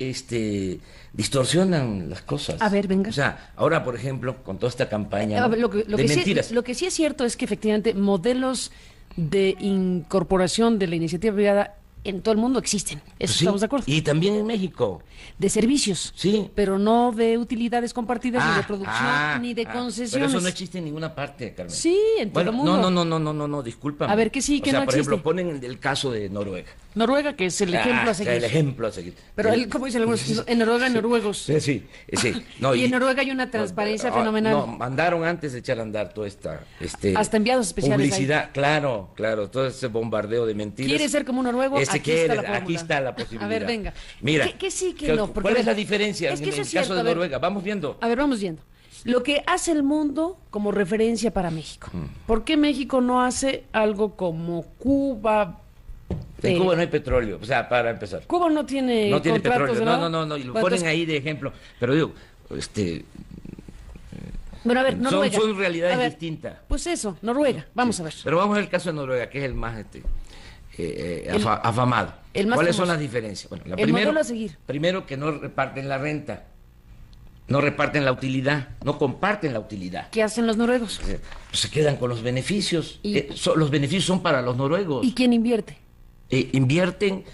distorsionan las cosas. A ver, venga. O sea, ahora, por ejemplo, con toda esta campaña lo que mentiras. Lo que sí es cierto es que efectivamente modelos de incorporación de la iniciativa privada en todo el mundo existen, eso sí, estamos de acuerdo. Y también en México. De servicios, sí, pero no de utilidades compartidas, ni de producción, ni de concesiones. Pero eso no existe en ninguna parte, Carmen. Sí, en todo el mundo. No, discúlpame. A ver, que sí, que no existe. Por ejemplo, ponen el caso de Noruega. Noruega, que es el ejemplo a seguir. El ejemplo a seguir. Pero ¿cómo dicen algunos? En Noruega hay noruegos. Sí. No, y en Noruega hay una transparencia fenomenal. No, mandaron antes de echar a andar toda esta hasta enviados especiales publicidad, ahí. claro, todo ese bombardeo de mentiras. ¿Quiere ser como un noruego? Aquí está la posibilidad. A ver, venga. Mira, ¿Qué sí, que no? Porque, ¿cuál es la diferencia en el caso de Noruega? Vamos viendo. A ver, vamos viendo. Lo que hace el mundo como referencia para México. ¿Por qué México no hace algo como Cuba? En Cuba no hay petróleo, o sea, para empezar. Cuba no tiene petróleo, ¿no? y lo ponen ahí de ejemplo. Pero digo, Bueno, a ver, Noruega. Son realidades distintas. Pues eso, Noruega, vamos a ver. Pero vamos al caso de Noruega, que es el más afamado. ¿Cuáles son las diferencias? Bueno, modelo a seguir. Primero, que no reparten la renta, no reparten la utilidad, no comparten la utilidad. ¿Qué hacen los noruegos? Pues se quedan con los beneficios. Los beneficios son para los noruegos. ¿Y quién invierte? Invierten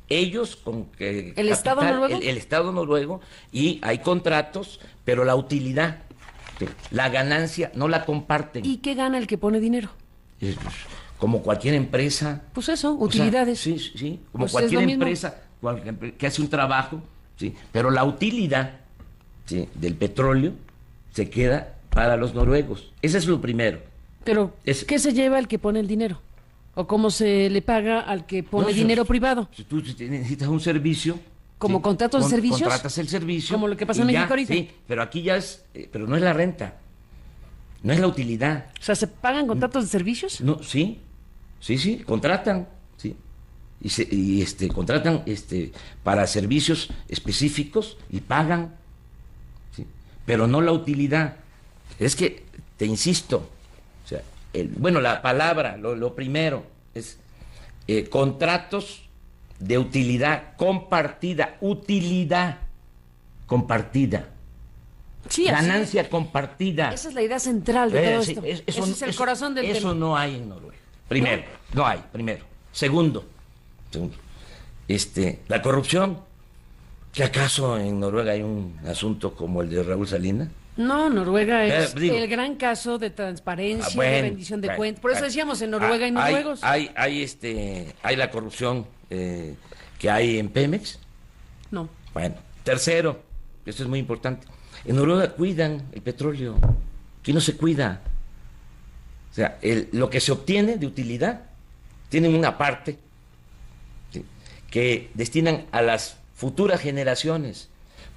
ellos con ¿El Estado noruego? El Estado noruego, y hay contratos, pero la utilidad, la ganancia, no la comparten. ¿Y qué gana el que pone dinero? Como cualquier empresa. Pues eso, utilidades. O sea, sí, como pues cualquier empresa que hace un trabajo, sí, pero la utilidad, sí, del petróleo se queda para los noruegos. Ese es lo primero. Pero, ¿qué se lleva el que pone el dinero? ¿O cómo se le paga al que pone dinero privado? Si tú necesitas un servicio... ¿Como contratos de servicios? Contratas el servicio. Como lo que pasa en México ahorita. Sí, pero aquí ya es... pero no es la renta, no es la utilidad. O sea, ¿se pagan contratos de servicios? No, sí, contratan, sí. Y contratan para servicios específicos y pagan, ¿sí? Pero no la utilidad. Es que, te insisto, o sea, la palabra, lo primero es contratos de utilidad compartida, utilidad compartida. Sí, ganancia compartida. Esa es la idea central de todo esto. Eso es el corazón del tema. Eso no hay en Noruega. No hay. Segundo, la corrupción. ¿Que acaso en Noruega hay un asunto como el de Raúl Salinas? No, Noruega es el gran caso de transparencia, de rendición de cuentas. Por eso decíamos en Noruega hay noruegos. Hay la corrupción que hay en Pemex. No. Bueno, tercero, esto es muy importante. En Noruega cuidan el petróleo, aquí no se cuida. O sea, lo que se obtiene de utilidad, tienen una parte, ¿sí?, que destinan a las futuras generaciones,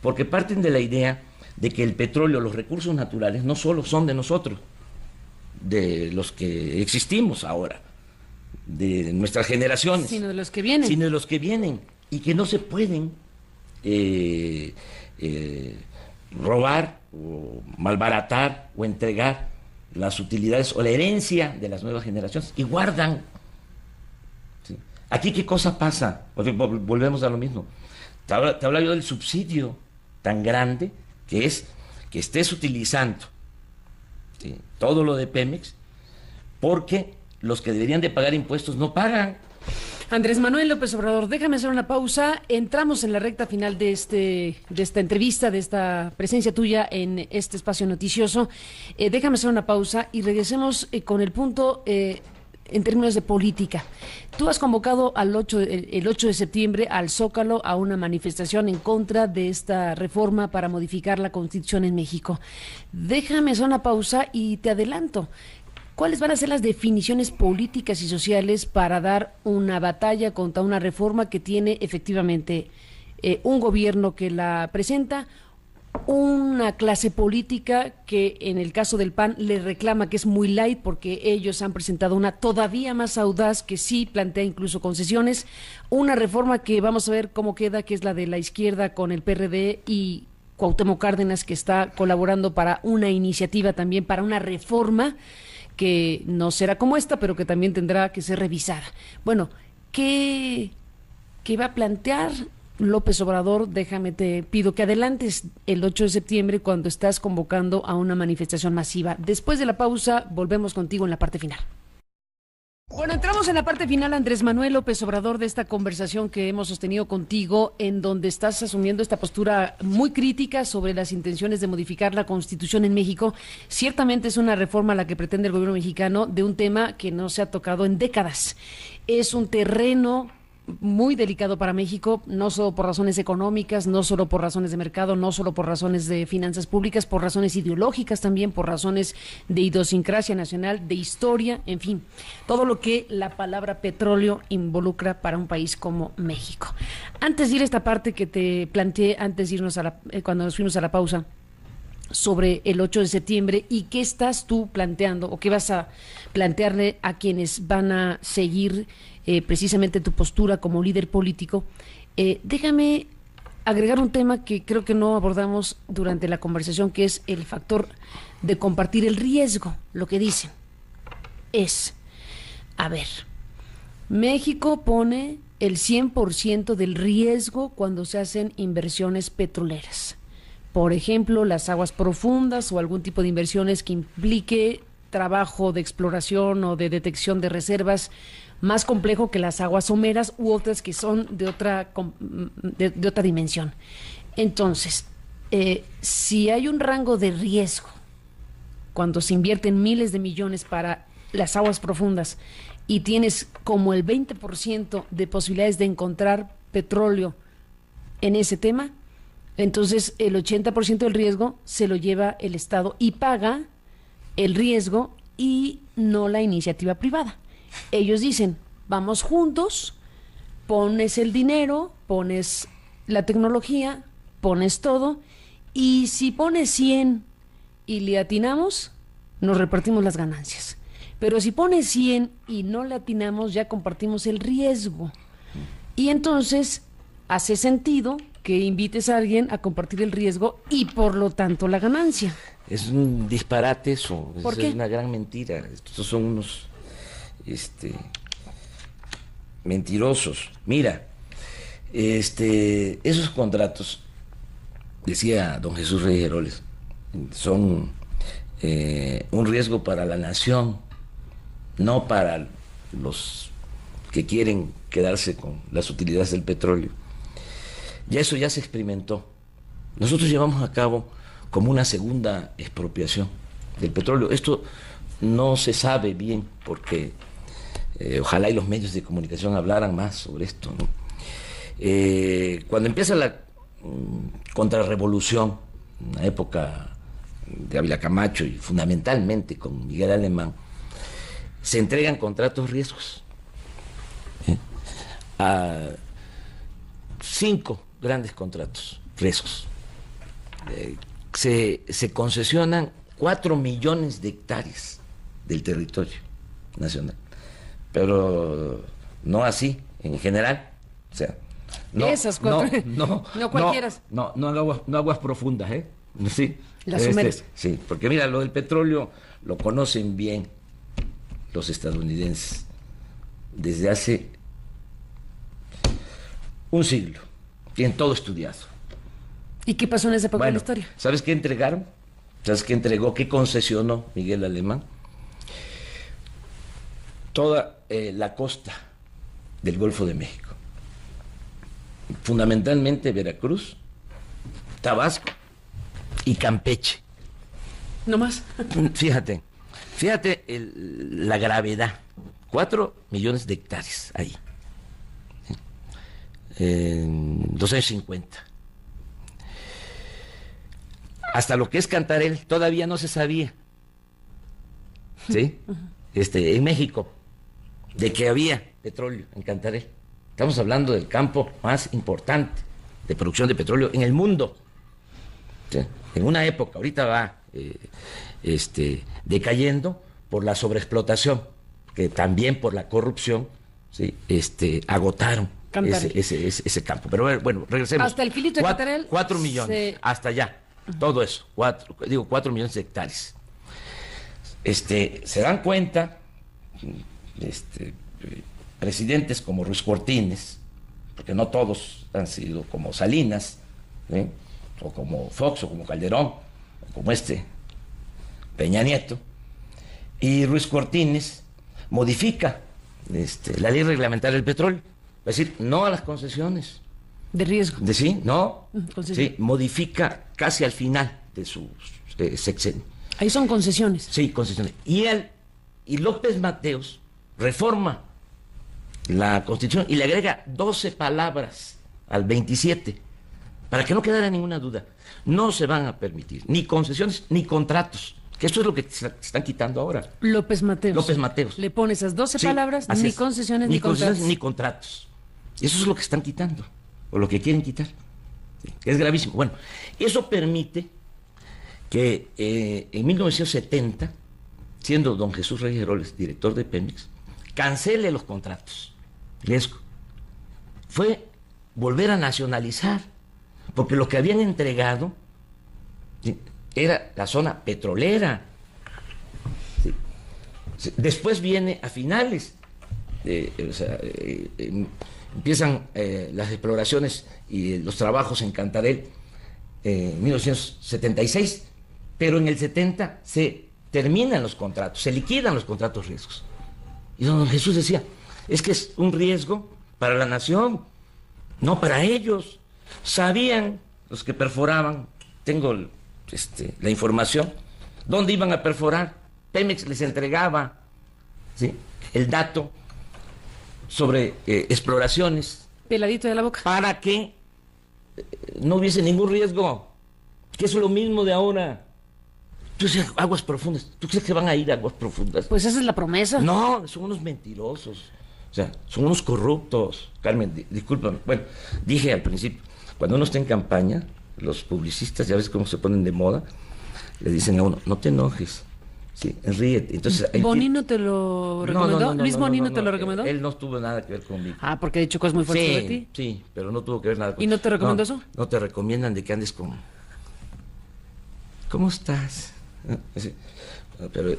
porque parten de la idea de que el petróleo, los recursos naturales, no solo son de nosotros, de los que existimos ahora, de nuestras generaciones, sino de los que vienen, y que no se pueden robar o malbaratar o entregar las utilidades o la herencia de las nuevas generaciones, y guardan. ¿Sí? Aquí, ¿qué cosa pasa? Volvemos a lo mismo. Te hablaba yo del subsidio tan grande que es que estés utilizando, ¿sí?, todo lo de Pemex, porque los que deberían de pagar impuestos no pagan. Andrés Manuel López Obrador, déjame hacer una pausa. Entramos en la recta final de esta entrevista, de esta presencia tuya en este espacio noticioso. Déjame hacer una pausa y regresemos con el punto en términos de política. Tú has convocado el 8 de septiembre al Zócalo a una manifestación en contra de esta reforma para modificar la Constitución en México. Déjame hacer una pausa y te adelanto. ¿Cuáles van a ser las definiciones políticas y sociales para dar una batalla contra una reforma que tiene efectivamente un gobierno que la presenta, una clase política que en el caso del PAN le reclama que es muy light porque ellos han presentado una todavía más audaz que sí plantea incluso concesiones, una reforma que vamos a ver cómo queda, que es la de la izquierda con el PRD y Cuauhtémoc Cárdenas, que está colaborando para una iniciativa también, para una reforma que no será como esta, pero que también tendrá que ser revisada. Bueno, ¿qué va a plantear López Obrador? Déjame, te pido que adelantes el 8 de septiembre cuando estás convocando a una manifestación masiva. Después de la pausa, volvemos contigo en la parte final. Bueno, entramos en la parte final, Andrés Manuel López Obrador, de esta conversación que hemos sostenido contigo, en donde estás asumiendo esta postura muy crítica sobre las intenciones de modificar la Constitución en México. Ciertamente es una reforma la que pretende el gobierno mexicano de un tema que no se ha tocado en décadas. Es un terreno muy delicado para México, no solo por razones económicas, no solo por razones de mercado, no solo por razones de finanzas públicas, por razones ideológicas también, por razones de idiosincrasia nacional, de historia, en fin, todo lo que la palabra petróleo involucra para un país como México. Antes de ir a esta parte que te planteé antes de irnos cuando nos fuimos a la pausa, sobre el 8 de septiembre y qué estás tú planteando o qué vas a plantearle a quienes van a seguir precisamente tu postura como líder político, déjame agregar un tema que creo que no abordamos durante la conversación, que es el factor de compartir el riesgo. Lo que dicen es, a ver, México pone el 100% del riesgo cuando se hacen inversiones petroleras. Por ejemplo, las aguas profundas o algún tipo de inversiones que implique trabajo de exploración o de detección de reservas más complejo que las aguas someras u otras que son de otra dimensión. Entonces, si hay un rango de riesgo cuando se invierten miles de millones para las aguas profundas y tienes como el 20% de posibilidades de encontrar petróleo en ese tema, entonces el 80% del riesgo se lo lleva el Estado y paga el riesgo y no la iniciativa privada. Ellos dicen, vamos juntos, pones el dinero, pones la tecnología, pones todo, y si pones 100 y le atinamos, nos repartimos las ganancias. Pero si pones 100 y no le atinamos, ya compartimos el riesgo. Y entonces hace sentido que invites a alguien a compartir el riesgo y por lo tanto la ganancia. Es un disparate eso, ¿Por qué? Es una gran mentira. Estos son unos mentirosos. Mira, esos contratos, decía don Jesús Reyes Heroles, son un riesgo para la nación, no para los que quieren quedarse con las utilidades del petróleo. Ya eso ya se experimentó. Nosotros llevamos a cabo como una segunda expropiación del petróleo. Esto no se sabe bien porque ojalá y los medios de comunicación hablaran más sobre esto, ¿no? Cuando empieza la contrarrevolución, en la época de Ávila Camacho y fundamentalmente con Miguel Alemán, se entregan contratos riesgos a 5 grandes contratos riesgos. Se concesionan 4 millones de hectáreas del territorio nacional, pero no así en general, o sea, no, esas 4, no cualquiera. No aguas profundas, sí, las someras. Sí, porque mira, lo del petróleo lo conocen bien los estadounidenses desde hace un siglo, tienen todo estudiado. ¿Y qué pasó en esa época de la historia? ¿Sabes qué entregaron? ¿Sabes qué entregó? ¿Qué concesionó Miguel Alemán? Toda la costa del Golfo de México, fundamentalmente Veracruz, Tabasco y Campeche. ¿No más? Fíjate la gravedad. 4 millones de hectáreas ahí. En 2 años 50. Hasta lo que es Cantarell todavía no se sabía. ¿Sí? En México, de que había petróleo en Cantarell. Estamos hablando del campo más importante de producción de petróleo en el mundo. ¿Sí? En una época, ahorita va decayendo por la sobreexplotación, que también por la corrupción, ¿sí? Agotaron ese campo. Pero bueno, regresemos. Hasta el filito de Cantarell. 4 millones, hasta allá. Todo eso, 4 millones de hectáreas. Se dan cuenta, presidentes como Ruiz Cortines, porque no todos han sido como Salinas, o como Fox, o como Calderón, o como Peña Nieto, y Ruiz Cortines modifica la ley reglamentaria del petróleo, es decir, no a las concesiones. De riesgo. Sí, no, sí, modifica casi al final de su sexenio. Ahí son concesiones. Sí, concesiones. Y López Mateos reforma la Constitución y le agrega 12 palabras al 27, para que no quedara ninguna duda. No se van a permitir ni concesiones ni contratos, que esto es lo que se están quitando ahora. López Mateos. Le pone esas 12 palabras, ni concesiones ni contratos. Ni contratos. Y eso es lo que están quitando, o lo que quieren quitar. Sí, es gravísimo. Bueno, eso permite que en 1970, siendo don Jesús Reyes Heroles director de Pemex, cancele los contratos. Riesgo. Fue volver a nacionalizar porque lo que habían entregado, ¿sí?, era la zona petrolera. ¿Sí? Después viene a finales, empiezan las exploraciones y los trabajos en Cantarell en 1976, pero en el 70 se terminan los contratos, se liquidan los contratos riesgos. Y don Jesús decía, es que es un riesgo para la nación, no para ellos. Sabían los que perforaban, tengo la información, dónde iban a perforar. Pemex les entregaba, ¿sí?, el dato sobre exploraciones. Peladito de la boca. Para que no hubiese ningún riesgo, que eso es lo mismo de ahora. Tú dices, aguas profundas, ¿tú crees que van a ir a aguas profundas? Pues esa es la promesa. No, son unos mentirosos, o sea, son unos corruptos. Carmen, discúlpame, bueno, dije al principio, cuando uno está en campaña, los publicistas, ya ves cómo se ponen de moda, le dicen a uno, no te enojes, sí, ríete. Entonces, ¿Bonino te lo recomendó? ¿Luis Bonino te lo recomendó? Él no tuvo nada que ver conmigo. Ah, porque ha dicho cosas muy fuertes de ti. Sí, pero no tuvo que ver nada conmigo. ¿Y no te recomendó eso? No te recomiendan de que andes con... ¿Cómo estás? Sí. Pero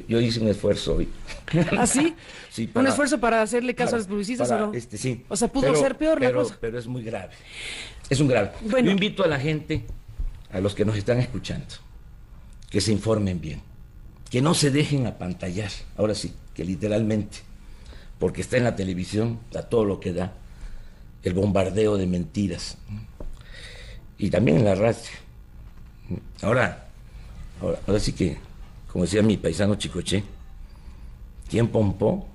yo hice un esfuerzo hoy. ¿Ah, sí? Sí, ¿Un esfuerzo para hacerle caso a los publicistas o no? Sí. O sea, pudo ser peor la cosa. Pero es muy grave. Es un grave. Bueno. Yo invito a la gente, a los que nos están escuchando, que se informen bien, que no se dejen apantallar, ahora sí, que literalmente, porque está en la televisión, a todo lo que da, el bombardeo de mentiras, y también en la radio. Ahora sí que, como decía mi paisano Chicoche, ¿quién pompó?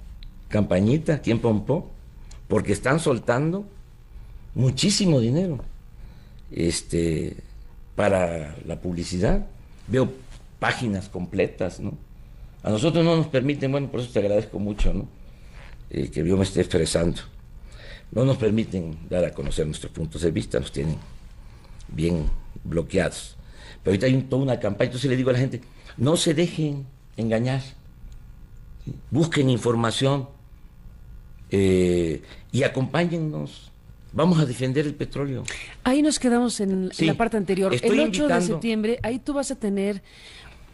Campañita, ¿quién pompó? Porque están soltando muchísimo dinero para la publicidad. Veo páginas completas, ¿no? A nosotros no nos permiten, bueno, por eso te agradezco mucho, ¿no?, que yo me esté expresando. No nos permiten dar a conocer nuestros puntos de vista, nos tienen bien bloqueados. Pero ahorita hay toda una campaña, entonces le digo a la gente, no se dejen engañar, ¿sí?, busquen información y acompáñennos. Vamos a defender el petróleo. Ahí nos quedamos en la parte anterior. El 8 de septiembre, ahí tú vas a tener...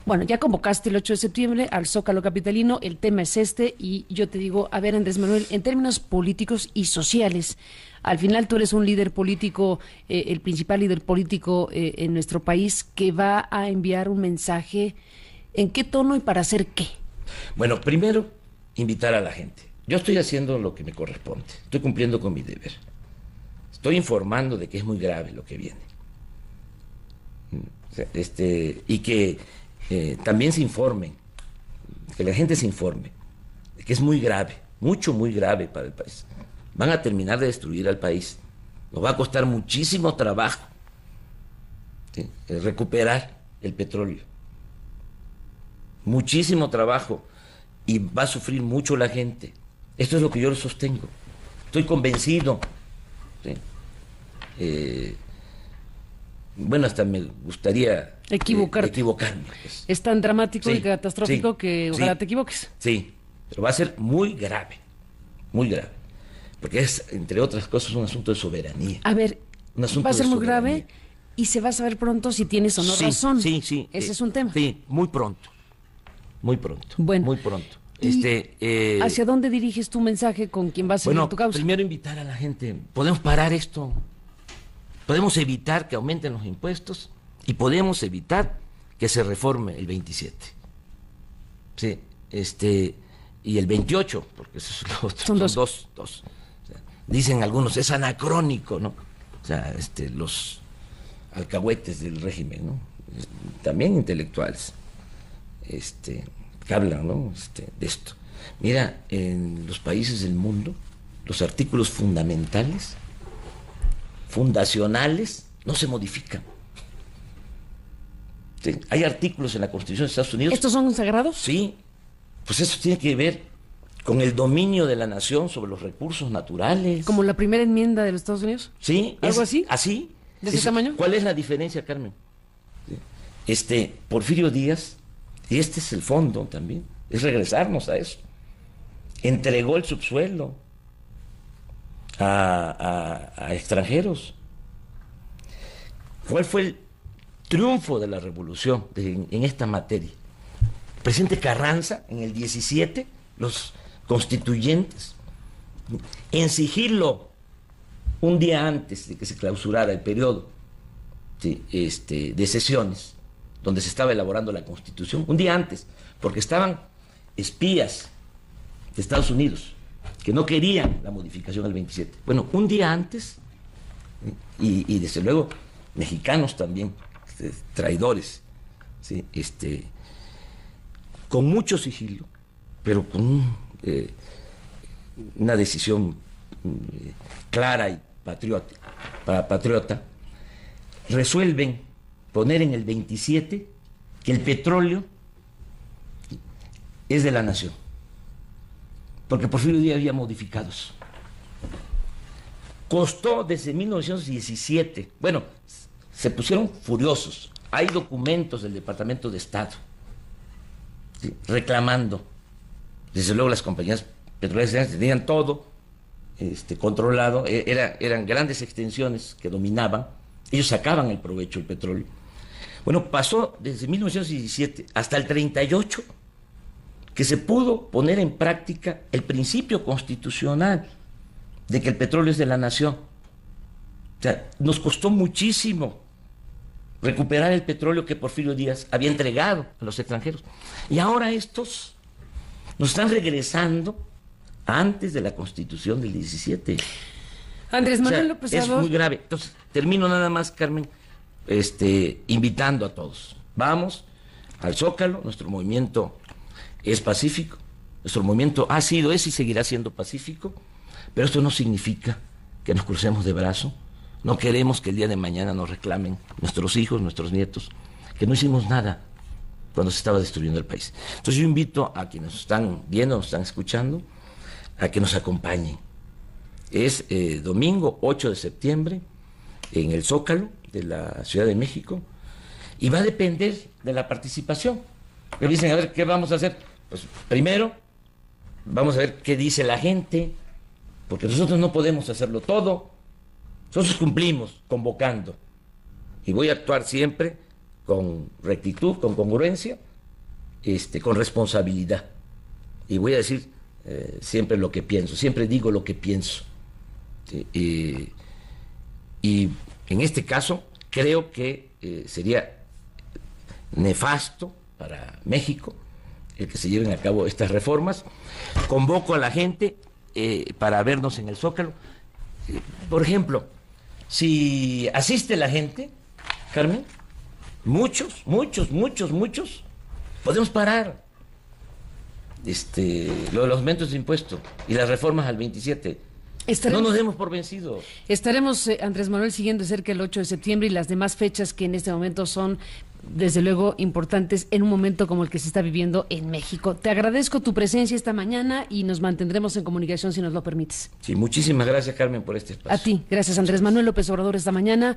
Bueno, ya convocaste el 8 de septiembre al Zócalo capitalino, el tema es y yo te digo, a ver, Andrés Manuel, en términos políticos y sociales, al final tú eres un líder político, el principal líder político en nuestro país, que va a enviar un mensaje, ¿en qué tono y para hacer qué? Bueno, primero, invitar a la gente. Yo estoy haciendo lo que me corresponde, estoy cumpliendo con mi deber. Estoy informando de que es muy grave lo que viene. Y que también se informen, que la gente se informe, de que es muy grave, muy grave para el país. Van a terminar de destruir al país. Nos va a costar muchísimo trabajo, ¿sí?, recuperar el petróleo. Muchísimo trabajo. Y va a sufrir mucho la gente. Esto es lo que yo sostengo. Estoy convencido. ¿Sí? Bueno, hasta me gustaría equivocarme. Pues. Es tan dramático y catastrófico que ojalá te equivoques. Sí, pero va a ser muy grave, porque es, entre otras cosas, un asunto de soberanía. A ver, va a ser muy grave y se va a saber pronto si tienes o no razón. Sí. Ese es un tema. Sí, muy pronto. Bueno. Muy pronto. ¿Hacia dónde diriges tu mensaje con quien va a seguir tu causa? Primero invitar a la gente. Podemos parar esto. Podemos evitar que aumenten los impuestos y podemos evitar que se reforme el 27. Sí, y el 28, porque esos son dos. O sea, dicen algunos, es anacrónico, ¿no? O sea, los alcahuetes del régimen, ¿no? También intelectuales, que hablan, ¿no?, de esto. Mira, en los países del mundo, los artículos fundacionales, no se modifican. Sí, hay artículos en la Constitución de Estados Unidos. ¿Estos son sagrados? Sí, pues eso tiene que ver con el dominio de la nación sobre los recursos naturales. ¿Como la primera enmienda de los Estados Unidos? Sí. ¿Algo así? ¿Así? ¿De ese tamaño? ¿Cuál es la diferencia, Carmen? Porfirio Díaz, y este es el fondo también, es regresarnos a eso. Entregó el subsuelo a extranjeros. ¿Cuál fue el triunfo de la revolución en esta materia? El presidente Carranza, en el 17, los constituyentes, en sigilo, un día antes de que se clausurara el periodo de sesiones, donde se estaba elaborando la Constitución, un día antes, porque estaban espías de Estados Unidos que no querían la modificación al 27. Bueno, un día antes, y desde luego mexicanos también, traidores, ¿sí? Con mucho sigilo, pero con una decisión clara y patriota, resuelven poner en el 27 que el petróleo es de la nación, porque Porfirio Díaz había modificados. Costó desde 1917, bueno, se pusieron furiosos. Hay documentos del Departamento de Estado, ¿sí?, reclamando. Desde luego las compañías petroleras tenían todo controlado, eran grandes extensiones que dominaban, ellos sacaban el provecho del petróleo. Bueno, pasó desde 1917 hasta el 38 que se pudo poner en práctica el principio constitucional de que el petróleo es de la nación. O sea, nos costó muchísimo recuperar el petróleo que Porfirio Díaz había entregado a los extranjeros. Y ahora estos nos están regresando antes de la Constitución del 17. Andrés Manuel López Obrador. Es muy grave. Entonces, termino nada más, Carmen, invitando a todos. Vamos al Zócalo, nuestro movimiento es pacífico, nuestro movimiento ha sido, es y seguirá siendo pacífico, pero esto no significa que nos crucemos de brazo. No queremos que el día de mañana nos reclamen nuestros hijos, nuestros nietos, que no hicimos nada cuando se estaba destruyendo el país. Entonces yo invito a quienes nos están viendo, nos están escuchando, a que nos acompañen. Es domingo 8 de septiembre en el Zócalo de la Ciudad de México, y va a depender de la participación. Me dicen, a ver, ¿qué vamos a hacer? Pues primero vamos a ver qué dice la gente, porque nosotros no podemos hacerlo todo. Nosotros cumplimos convocando, y voy a actuar siempre con rectitud, con congruencia, con responsabilidad, y voy a decir siempre lo que pienso, siempre digo lo que pienso, y en este caso creo que sería nefasto para México el que se lleven a cabo estas reformas. Convoco a la gente para vernos en el Zócalo. Por ejemplo, si asiste la gente, Carmen, muchos, podemos parar lo de los aumentos de impuestos y las reformas al 27. No nos demos por vencidos. Estaremos, Andrés Manuel, siguiendo de cerca el 8 de septiembre y las demás fechas que en este momento son, desde luego, importantes en un momento como el que se está viviendo en México. Te agradezco tu presencia esta mañana y nos mantendremos en comunicación si nos lo permites. Sí, muchísimas gracias, Carmen, por este espacio. A ti, gracias, Andrés Manuel López Obrador, esta mañana.